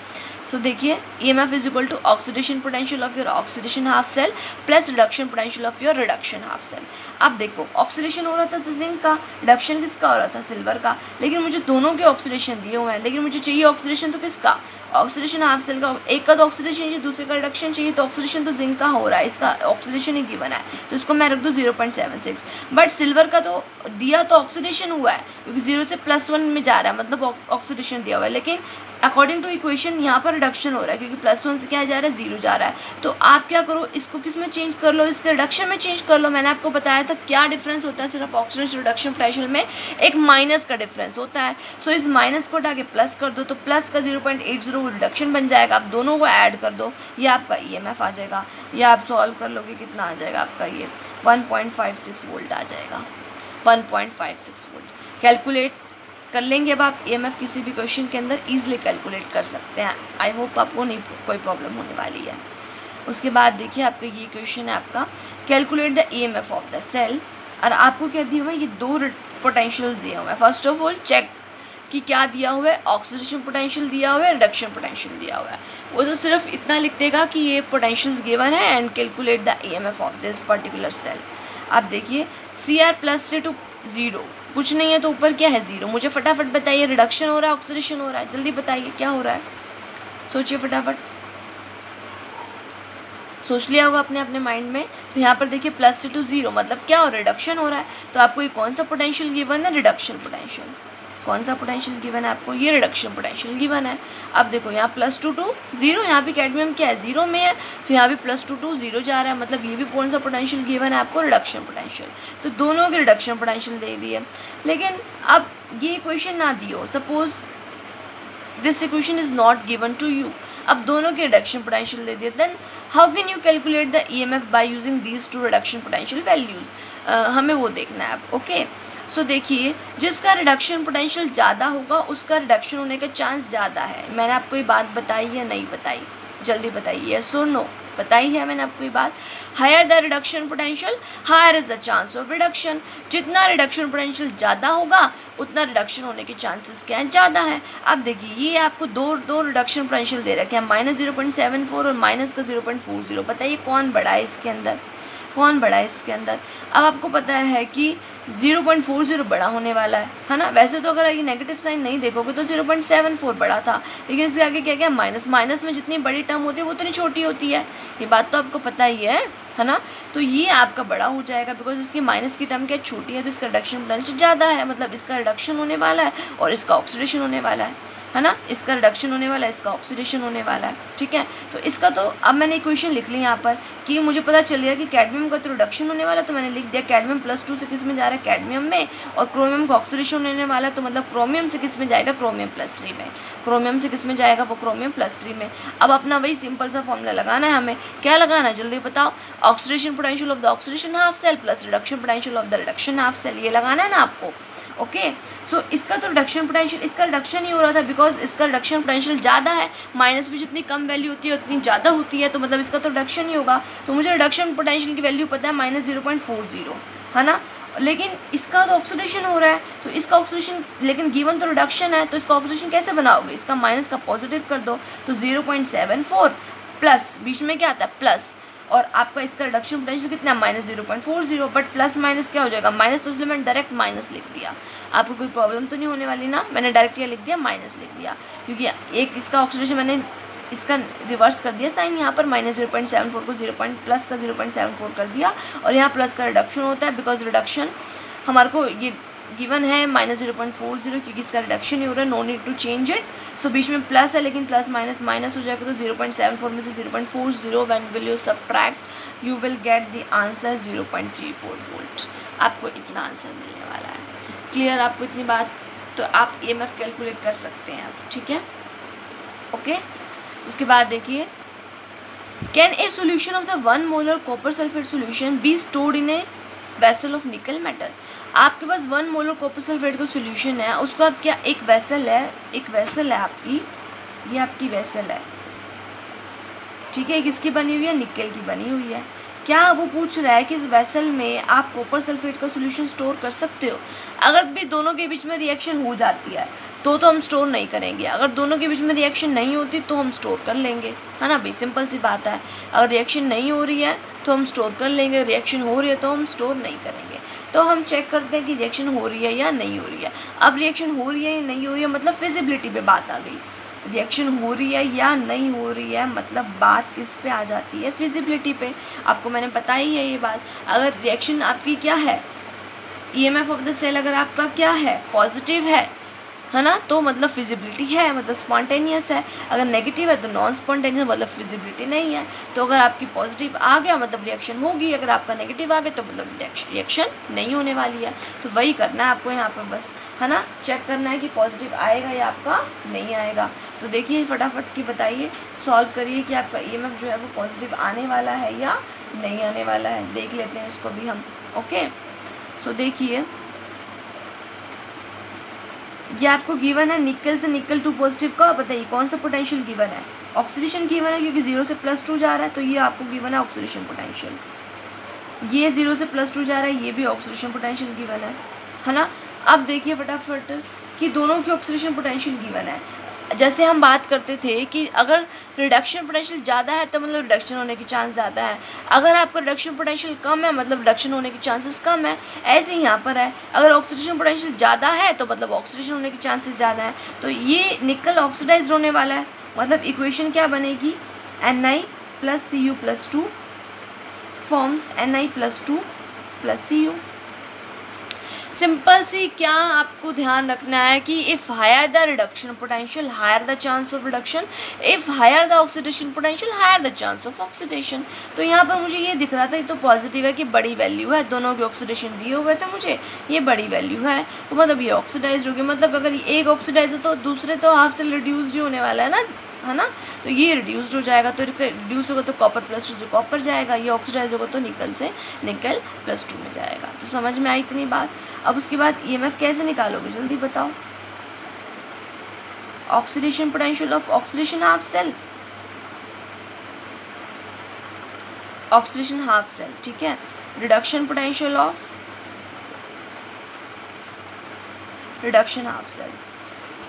सो देखिए EMF is equal to oxidation potential of your oxidation half cell plus reduction potential of your reduction half cell. अब देखो ऑक्सीडेशन हो रहा था तो जिंक का, रिडक्शन किसका हो रहा था, सिल्वर का। लेकिन मुझे दोनों के ऑक्सीडेशन दिए हुए हैं, लेकिन मुझे चाहिए ऑक्सीडेशन तो किसका, ऑक्सीडेशन हाफ सेल का, एक का तो ऑक्सीडेशन चाहिए, दूसरे का रिडक्शन चाहिए, तो ऑक्सीडेशन तो जिंक का हो रहा है, इसका ऑक्सीडेशन ही गिवन है, तो इसको मैं रख दूँ 0.76। बट सिल्वर का तो दिया तो ऑक्सीडेशन हुआ है, क्योंकि 0 से +1 में जा रहा है, मतलब ऑक्सीडेशन दिया हुआ है, लेकिन अकॉर्डिंग टू इक्वेशन यहाँ पर रिडक्शन हो रहा है, क्योंकि +1 से क्या जा रहा है, 0 जा रहा है। तो आप क्या करो, इसको किस में चेंज कर लो, इसके रिडक्शन में चेंज कर लो। मैंने आपको बताया था क्या डिफरेंस होता है सिर्फ ऑक्सीडेशन रिडक्शन पोटेंशियल में, एक माइनस का डिफरेंस होता है। सो इस माइनस को हटा के प्लस कर दो, तो प्लस का 0.80 वो रिडक्शन बन जाएगा। आप दोनों को ऐड कर दो, ये आपका EMF आ जाएगा। ये आप सॉल्व कर लोगे, कितना आ जाएगा आपका, ये 1.56 वोल्ट आ जाएगा, 1.56 वोल्ट। कैलकुलेट कर लेंगे अब आप EMF किसी भी क्वेश्चन के अंदर ईजिली कैलकुलेट कर सकते हैं। आई होप आपको नहीं कोई प्रॉब्लम होने वाली है। उसके बाद देखिए आपका ये क्वेश्चन है आपका, calculate the EMF of the cell. और आपको क्या दिया हुआ है, ये 2 पोटेंशियल्स दिए हुए हैं। फर्स्ट ऑफ ऑल चेक कि क्या दिया हुआ है, ऑक्सीडेशन पोटेंशियल दिया हुआ है, रिडक्शन पोटेंशियल दिया हुआ है। वो तो सिर्फ इतना लिख देगा कि ये पोटेंशियल्स गिवन है and calculate the EMF of this particular cell. आप देखिए CR + to 0 कुछ नहीं है, तो ऊपर क्या है 0। मुझे फटाफट बताइए, रिडक्शन हो रहा है, ऑक्सीडेशन हो रहा है, जल्दी बताइए क्या हो रहा है, सोचिए फटाफट। सोच लिया होगा अपने अपने माइंड में। तो यहाँ पर देखिए +2 to 0 मतलब क्या हो रहा है, रिडक्शन हो रहा है। तो आपको ये कौन सा पोटेंशियल गिवन है, रिडक्शन पोटेंशियल। कौन सा पोटेंशियल गिवन है आपको, ये रिडक्शन पोटेंशियल गिवन है। अब देखो यहाँ +2 to 0, यहाँ भी कैडमियम क्या है 0 में है, तो यहाँ भी +2 to 0 जा रहा है, मतलब ये भी कौन सा पोटेंशियल गिवन है आपको, रिडक्शन पोटेंशियल। तो दोनों के रिडक्शन पोटेंशियल दे दिए। लेकिन अब ये इक्वेशन ना दियो, suppose this equation is not given to you, अब दोनों के रिडक्शन पोटेंशियल दे दिए, then how can you calculate the EMF by using these 2 reduction potential values. हमें वो देखना है अब। ओके सो देखिए, जिसका रिडक्शन पोटेंशियल ज़्यादा होगा उसका रिडक्शन होने का चांस ज़्यादा है। मैंने आपको ये बात बताई या नहीं बताई, जल्दी बताइए, यस और नो, बताई है मैंने आपको ये बात। Higher the reduction potential higher is the chance of reduction. जितना रिडक्शन पोटेंशियल ज़्यादा होगा उतना रिडक्शन होने के चांसेस क्या हैं, ज़्यादा है। अब देखिए ये आपको दो रिडक्शन पोटेंशियल दे रखे हैं, -0.74 और माइनस का 0.40। बताइए कौन बड़ा है इसके अंदर, कौन बड़ा है इसके अंदर। अब आपको पता है कि 0.40 बड़ा होने वाला है ना। वैसे तो अगर ये नेगेटिव साइन नहीं देखोगे तो 0.74 बड़ा था, लेकिन इसके आगे क्या क्या माइनस, माइनस में जितनी बड़ी टर्म होती है वो उतनी छोटी होती है, ये बात तो आपको पता ही है ना। तो ये आपका बड़ा हो जाएगा बिकॉज इसकी माइनस की टर्म क्या छोटी है, तो इसका रिडक्शन पोटेंशियल ज़्यादा है, मतलब इसका रिडक्शन होने वाला है और इसका ऑक्सीडेशन होने वाला है ना। इसका रिडक्शन होने वाला है, इसका ऑक्सीडेशन होने वाला है, ठीक है। तो इसका तो अब मैंने इक्वेशन लिख ली यहाँ पर कि मुझे पता चल गया कि कैडमियम का तो रिडक्शन होने वाला है, तो मैंने लिख दिया कैडमियम +2 से किस में जा रहा है, कैडमियम में, और क्रोमियम का ऑक्सीडेशन होने वाला है, तो मतलब क्रोमियम से किस में जाएगा, क्रोमियम +3 में। क्रोमियम से किस में जाएगा, वो क्रोमियम +3 में। अब अपना वही सिंपल सा फॉर्मूला लगाना है हमें, क्या लगाना है जल्दी बताओ, oxidation potential of the oxidation half cell plus reduction potential of the reduction half cell, ये लगाना है ना आपको। ओके सो इसका तो रिडक्शन पोटेंशियल, इसका रिडक्शन ही हो रहा था बिकॉज इसका रिडक्शन पोटेंशियल ज़्यादा है, माइनस भी जितनी कम वैल्यू होती है उतनी ज़्यादा होती है, तो मतलब इसका तो रिडक्शन ही होगा। तो मुझे रिडक्शन पोटेंशियल की वैल्यू पता है -0.40 है ना, लेकिन इसका तो ऑक्सीडेशन हो रहा है, तो इसका ऑक्सीडेशन, लेकिन गिवन तो रिडक्शन है, तो इसका ऑक्सीडेशन कैसे बनाओगे, इसका माइनस का पॉजिटिव कर दो, तो 0.74 प्लस बीच में क्या आता है प्लस, और आपका इसका रिडक्शन पोटेंशियल कितना है -0.40, बट प्लस माइनस क्या हो जाएगा माइनस, तो इसलिए मैंने डायरेक्ट माइनस लिख दिया। आपको कोई प्रॉब्लम तो नहीं होने वाली ना, मैंने डायरेक्ट क्या लिख दिया, माइनस लिख दिया, क्योंकि एक इसका ऑक्सीडेशन मैंने इसका रिवर्स कर दिया साइन, यहाँ पर -0.74 को प्लस का 0.74 कर दिया, और यहाँ प्लस का रिडक्शन होता है बिकॉज रिडक्शन हमारे को ये गिवन है -0.40, क्योंकि इसका रिडक्शन ही हो रहा है, no need to change it. So बीच में प्लस है, लेकिन प्लस माइनस माइनस हो जाएगा, तो 0.74 में से 0.40 when will you subtract you will get the answer 0.34 volt. आपको इतना आंसर मिलने वाला है। क्लियर आपको इतनी बात, तो आप EMF कैलकुलेट कर सकते हैं आप, ठीक है। ओके उसके बाद देखिए, can a solution of the 1 molar copper sulphate solution B stored in a vessel of nickel metal. आपके पास 1 मोलर कॉपर सल्फेट का सोल्यूशन है, उसको आप क्या, एक वेसल है आपकी, ये आपकी वेसल है, ठीक है, किसकी बनी हुई है, निकल की बनी हुई है। क्या वो पूछ रहा है कि इस वेसल में आप कॉपर सल्फेट का सोल्यूशन स्टोर कर सकते हो। अगर भी दोनों के बीच में रिएक्शन हो जाती है तो हम स्टोर नहीं करेंगे, अगर दोनों के बीच में रिएक्शन नहीं होती तो हम स्टोर कर लेंगे, है ना भाई, सिंपल सी बात है। अगर रिएक्शन नहीं हो रही है तो हम स्टोर कर लेंगे, रिएक्शन हो रही है तो हम स्टोर नहीं करेंगे। तो हम चेक करते हैं कि रिएक्शन हो रही है या नहीं हो रही है। अब रिएक्शन हो रही है या नहीं हो रही है मतलब फिजिबिलिटी पे बात आ गई। रिएक्शन हो रही है या नहीं हो रही है, मतलब बात किस पे आ जाती है, फिजिबिलिटी पे। आपको मैंने बताई है ये बात। अगर रिएक्शन आपकी क्या है, ईएमएफ ऑफ द सेल अगर आपका क्या है, पॉजिटिव है ना, तो मतलब फिजिबिलिटी है, मतलब स्पॉन्टेनियस है। अगर नेगेटिव है तो नॉन स्पॉन्टेनियस, मतलब फिजिबिलिटी नहीं है। तो अगर आपकी पॉजिटिव आ गया मतलब रिएक्शन होगी, अगर आपका नेगेटिव आ गया तो मतलब रिएक्शन नहीं होने वाली है। तो वही करना है आपको यहाँ पर बस, है ना, चेक करना है कि पॉजिटिव आएगा या आपका नहीं आएगा। तो देखिए फटाफट की बताइए, सॉल्व करिए कि आपका ईएमएफ जो है वो पॉजिटिव आने वाला है या नहीं आने वाला है। देख लेते हैं उसको भी हम। ओके, सो देखिए ये आपको गिवन है निकल से निकल 2 पॉजिटिव का। बताइए कौन सा पोटेंशियल गिवन है, ऑक्सीडेशन गिवन है, क्योंकि 0 से +2 जा रहा है तो ये आपको गिवन है ऑक्सीडेशन पोटेंशियल। ये 0 से +2 जा रहा है, ये भी ऑक्सीडेशन पोटेंशियल गिवन है ना। अब देखिए फटाफट कि दोनों की ऑक्सीडेशन पोटेंशियल गिवन है। जैसे हम बात करते थे कि अगर रिडक्शन पोटेंशियल ज़्यादा है तो मतलब रिडक्शन होने की चांस ज़्यादा है, अगर आपका रिडक्शन पोटेंशियल कम है मतलब रिडक्शन होने की चांसेस कम है। ऐसे ही यहाँ पर है, अगर ऑक्सीडेशन पोटेंशियल ज़्यादा है तो मतलब ऑक्सीडेशन होने की चांसेस ज़्यादा है। तो ये निकल ऑक्सीडाइज होने वाला है, मतलब इक्वेशन क्या बनेगी, Ni + Cu+2 forms Ni+2 + Cu। Simple सी क्या आपको ध्यान रखना है कि if higher the reduction potential higher the chance of reduction, if higher the oxidation potential higher the chance of oxidation. तो यहाँ पर मुझे ये दिख रहा था, ये तो पॉजिटिव है कि बड़ी वैल्यू है, दोनों के ऑक्सीडेशन दिए हुए थे मुझे, ये बड़ी वैल्यू है तो मतलब ये ऑक्सीडाइज होगी। मतलब अगर एक ऑक्सीडाइज है तो दूसरे तो हाफ से रिड्यूस्ड ही होने वाला है ना। तो ये रिड्यूस्ड हो जाएगा, तो रिड्यूस होगा तो कॉपर +2 से कॉपर जाएगा, ये ऑक्सीडाइज होगा तो निकल से निकल +2 में जाएगा। तो समझ में आई इतनी बात। अब उसके बाद ईएमएफ कैसे निकालोगे जल्दी बताओ। Oxidation potential of oxidation half cell, oxidation half cell, ठीक है। Reduction potential of reduction half cell,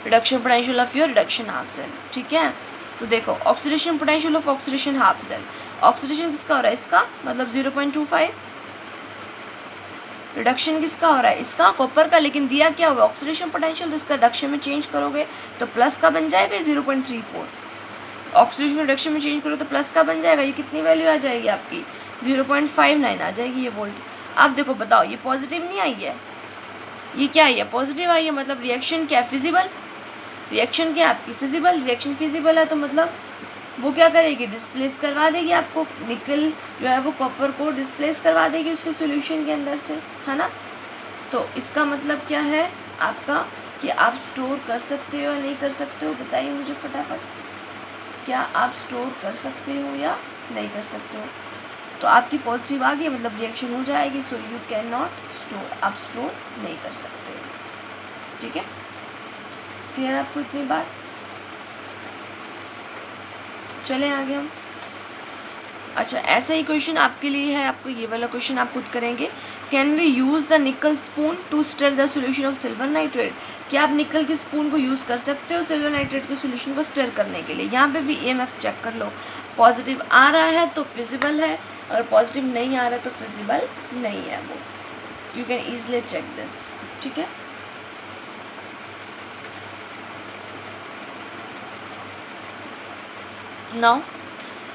reduction potential of your reduction half cell, ठीक है। तो देखो oxidation potential of oxidation half cell, oxidation किसका हो रहा है, इसका मतलब 0.25, रिडक्शन किसका हो रहा है, इसका, कॉपर का। लेकिन दिया क्या हुआ ऑक्सीडेशन पोटेंशियल, तो इसका रिडक्शन में चेंज करोगे तो प्लस का बन जाएगा 0.34। ऑक्सीडेशन रिडक्शन में चेंज करो तो प्लस का बन जाएगा, ये कितनी वैल्यू आ जाएगी आपकी 0.59 आ जाएगी ये वोल्ट। अब देखो बताओ ये पॉजिटिव नहीं आई है, ये क्या आई है, पॉजिटिव आई है, मतलब रिएक्शन क्या है, फिजिबल। रिएक्शन क्या है आपकी, फिजिबल। रिएक्शन फिजिबल है तो मतलब वो क्या करेगी, डिस्प्लेस करवा देगी आपको, निकल जो है वो कॉपर को डिस्प्लेस करवा देगी उसके सॉल्यूशन के अंदर से, है ना। तो इसका मतलब क्या है आपका कि आप स्टोर कर सकते हो या नहीं कर सकते हो, बताइए मुझे फटाफट। क्या आप स्टोर कर सकते हो या नहीं कर सकते हो। तो आपकी पॉजिटिव आ गई मतलब रिएक्शन हो जाएगी, so you can not store, आप स्टोर नहीं कर सकते हो, ठीक है। क्लियर आपको इतनी बात। चलें आगे हम। अच्छा ऐसा ही क्वेश्चन आपके लिए है, आपको ये वाला क्वेश्चन आप खुद करेंगे। Can we use the nickel spoon to stir the solution of silver nitrate. क्या आप निकल के स्पून को यूज़ कर सकते हो सिल्वर नाइट्रेट के सोल्यूशन को स्टर करने के लिए। यहाँ पे भी ईएमएफ चेक कर लो, पॉजिटिव आ रहा है तो फिजिबल है, अगर पॉजिटिव नहीं आ रहा है तो फिजिबल नहीं है वो। You can easily check this, ठीक है। Now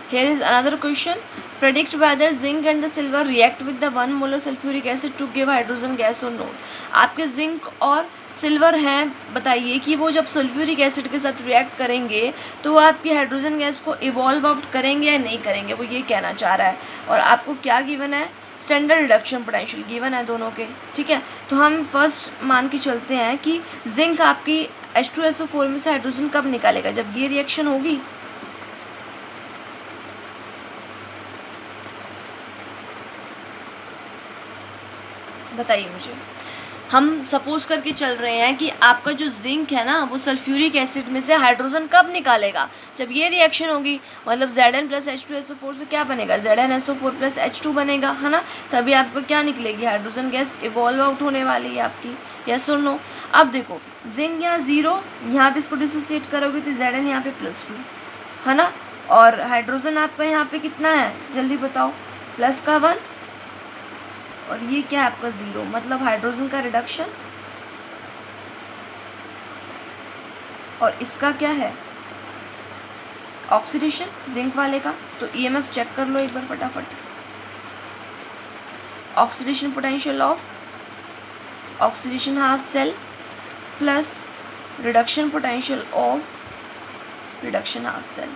here is another question. Predict whether zinc and the silver react with the 1 molar sulfuric acid to give hydrogen gas or not. आपके जिंक और सिल्वर हैं, बताइए कि वो जब सल्फ्यूरिक एसिड के साथ रिएक्ट करेंगे तो आपकी हाइड्रोजन गैस को इवॉल्व आउट करेंगे या नहीं करेंगे, वो ये कहना चाह रहा है। और आपको क्या गिवन है, स्टैंडर्ड रिडक्शन पोटेंशियल गिवन है दोनों के, ठीक है। तो हम फर्स्ट मान के चलते हैं कि जिंक आपकी H2SO4 में से हाइड्रोजन कब निकालेगा, जब ये रिएक्शन होगी। बताइए मुझे। हम सपोज करके चल रहे हैं कि आपका जो जिंक है ना वो सल्फ्यूरिक एसिड में से हाइड्रोजन कब निकालेगा, जब ये रिएक्शन होगी। मतलब Zn + H2SO4 से क्या बनेगा, ZnSO4 + H2 बनेगा, है ना। तभी आपको क्या निकलेगी, हाइड्रोजन गैस इवॉल्व आउट होने वाली है आपकी, यस और नो। अब देखो जिंक यहाँ 0, यहाँ पे इसको डिसोसिएट करोगे तो Zn यहाँ पे +2, है ना। और हाइड्रोजन आपका यहाँ पे कितना है जल्दी बताओ, +1, और ये क्या है आपका 0, मतलब हाइड्रोजन का रिडक्शन। और इसका क्या है ऑक्सीडेशन जिंक वाले का, तो ईएमएफ चेक कर लो एक बार फटाफट। Oxidation potential of oxidation half cell plus reduction potential of reduction half cell.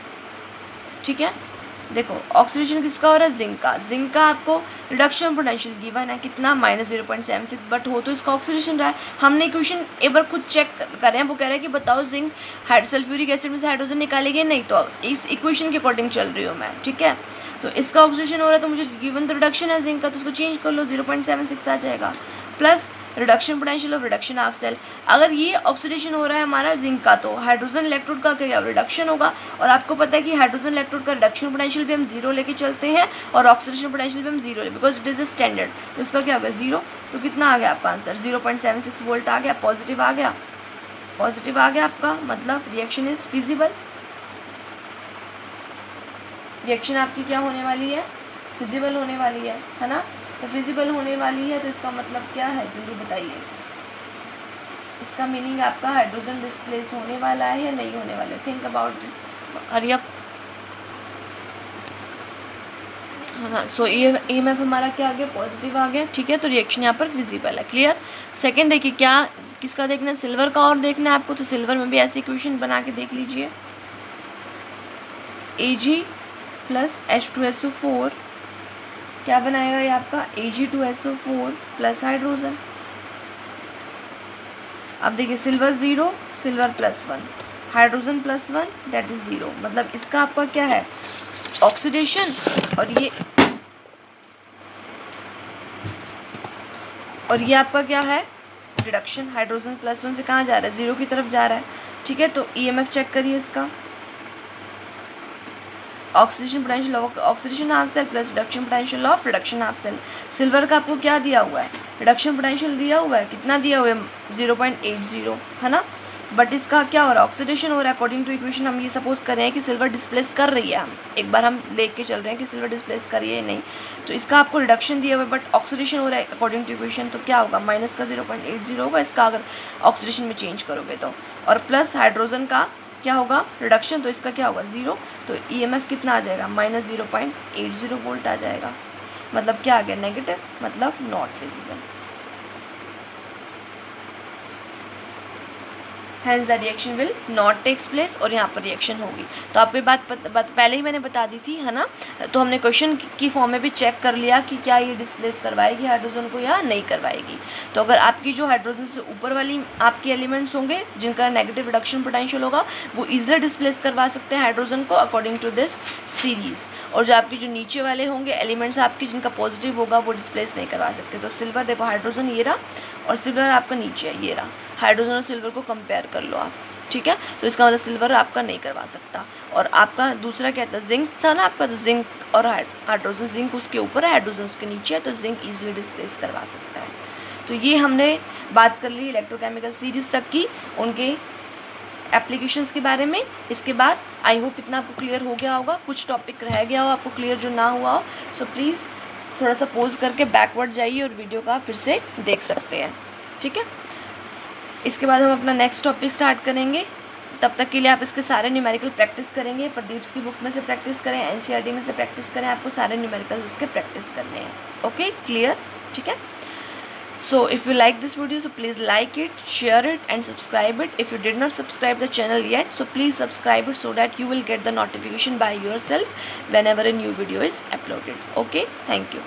ठीक है, देखो ऑक्सीडेशन किसका हो रहा है, जिंक का आपको रिडक्शन पोटेंशियल गिवन है कितना -0.76, बट हो तो इसका ऑक्सीडेशन रहा है। हमने इक्वेशन एक बार खुद चेक करें, वो कह रहा है कि बताओ जिंक सल्फ्यूरिक एसिड में से हाइड्रोजन निकालेगी नहीं, तो इस इक्वेशन के अकॉर्डिंग चल रही हूँ मैं। ठीक है, तो इसका ऑक्सीडेशन हो रहा है, तो मुझे गिवन तो रिडक्शन है जिंक का, तो उसको चेंज कर लो 0.76 आ जाएगा, plus reduction potential of reduction half cell. अगर ये ऑक्सीडेशन हो रहा है हमारा जिंक का, तो हाइड्रोजन इलेक्ट्रोड का क्या रिडक्शन होगा, और आपको पता है कि हाइड्रोजन इलेक्ट्रोड का रिडक्शन पोटेंशियल भी हम 0 लेके चलते हैं और ऑक्सीडेशन पोटेंशियल भी हम 0 ले, because it is a standard. तो इसका क्या होगा 0, तो कितना आ गया आपका आंसर 0.76 वोल्ट आ गया, पॉजिटिव आ गया, पॉजिटिव आ गया आपका, मतलब रिएक्शन इज फिजिबल। रिएक्शन आपकी क्या होने वाली है, फिजिबल होने वाली है ना। तो फिजिबल होने वाली है, तो इसका मतलब क्या है जल्दी बताइए। इसका मीनिंग आपका हाइड्रोजन डिस्प्लेस होने वाला है या नहीं होने वाला है, think about it, hurry up. हाँ, सो ईएमएफ हमारा क्या आ गया, पॉजिटिव आ गया। ठीक है, तो रिएक्शन यहाँ पर विजिबल है, क्लियर। सेकंड देखिए क्या किसका देखना है, सिल्वर का और देखना है आपको, तो सिल्वर में भी ऐसी इक्वेशन बना के देख लीजिए। Ag प्लस H2SO4 क्या बनाएगा ये आपका, Ag2SO4 प्लस हाइड्रोजन। अब देखिए silver 0, silver +1, hydrogen +1 that is 0, मतलब इसका आपका क्या है ऑक्सीडेशन, और ये आपका क्या है रिडक्शन। हाइड्रोजन +1 से कहाँ जा रहा है, 0 की तरफ जा रहा है। ठीक है, तो ईएमएफ चेक करिए इसका, oxidation potential of oxidation half cell plus reduction potential of reduction half cell. Silver का आपको क्या दिया हुआ है, रिडक्शन पोटेंशियल दिया हुआ है, कितना दिया हुआ है 0.80, है ना। बट इसका क्या हो रहा है, ऑक्सीडेशन हो रहा है। अकॉर्डिंग टू इक्वेशन हम ये सपोज कर रहे हैं कि सिल्वर डिस्प्लेस कर रही है, हम एक बार हम लेके के चल रहे हैं कि सिल्वर डिस्प्लेस कर रही है नहीं, तो इसका आपको रिडक्शन दिया हुआ है बट ऑक्सीडेशन हो रहा है अकॉर्डिंग टू इक्वेशन, तो क्या होगा माइनस का 0.80 होगा इसका अगर ऑक्सीडेशन में चेंज करोगे तो, और प्लस हाइड्रोजन का क्या होगा रिडक्शन, तो इसका क्या होगा 0, तो ईएमएफ कितना आ जाएगा -0.80 वोल्ट आ जाएगा, मतलब क्या आ गया नेगेटिव, मतलब not feasible. Hence the reaction will not takes place, और यहाँ पर रिएक्शन होगी। तो आपको ये बात पहले ही मैंने बता दी थी, है ना। तो हमने क्वेश्चन की फॉर्म में भी चेक कर लिया कि क्या ये डिस्प्लेस करवाएगी हाइड्रोजन को या नहीं करवाएगी। तो अगर आपकी जो हाइड्रोजन से ऊपर वाली आपके एलिमेंट्स होंगे जिनका नेगेटिव रिडक्शन पोटेंशियल होगा, वो ईजिली डिस्प्लेस करवा सकते हैं हाइड्रोजन को अकॉर्डिंग टू दिस सीरीज़, और जो आपके जो नीचे वाले होंगे एलिमेंट्स आपके जिनका पॉजिटिव होगा वो डिस्प्लेस नहीं करवा सकते। तो सिल्वर देखो हाइड्रोजन ये रहा और सिल्वर आपका नीचे है ये रहा, हाइड्रोजन और सिल्वर को कंपेयर कर लो आप। ठीक है, तो इसका मतलब सिल्वर आपका नहीं करवा सकता। और आपका दूसरा क्या था, जिंक था ना आपका, तो जिंक और हाइड्रोजन, जिंक उसके ऊपर है हाइड्रोजन उसके नीचे है, तो जिंक ईजिली डिस्प्लेस करवा सकता है। तो ये हमने बात कर ली इलेक्ट्रोकेमिकल सीरीज़ तक की, उनके एप्लीकेशंस के बारे में। इसके बाद आई होप इतना आपको क्लियर हो गया होगा, कुछ टॉपिक रह गया हो आपको क्लियर जो ना हुआ हो, सो प्लीज़ थोड़ा सा पोज करके बैकवर्ड जाइए और वीडियो का फिर से देख सकते हैं। ठीक है, इसके बाद हम अपना नेक्स्ट टॉपिक स्टार्ट करेंगे। तब तक के लिए आप इसके सारे न्यूमेरिकल प्रैक्टिस करेंगे, प्रदीप की बुक में से प्रैक्टिस करें, एनसीईआरटी में से प्रैक्टिस करें, आपको सारे न्यूमेरिकल्स इसके प्रैक्टिस करने हैं। Okay, clear. ठीक है, so if you like this video so please like it, share it and subscribe it. If you did not subscribe the channel yet so please subscribe it so that you will get the notification by your self whenever a new video is uploaded. Okay, thank you.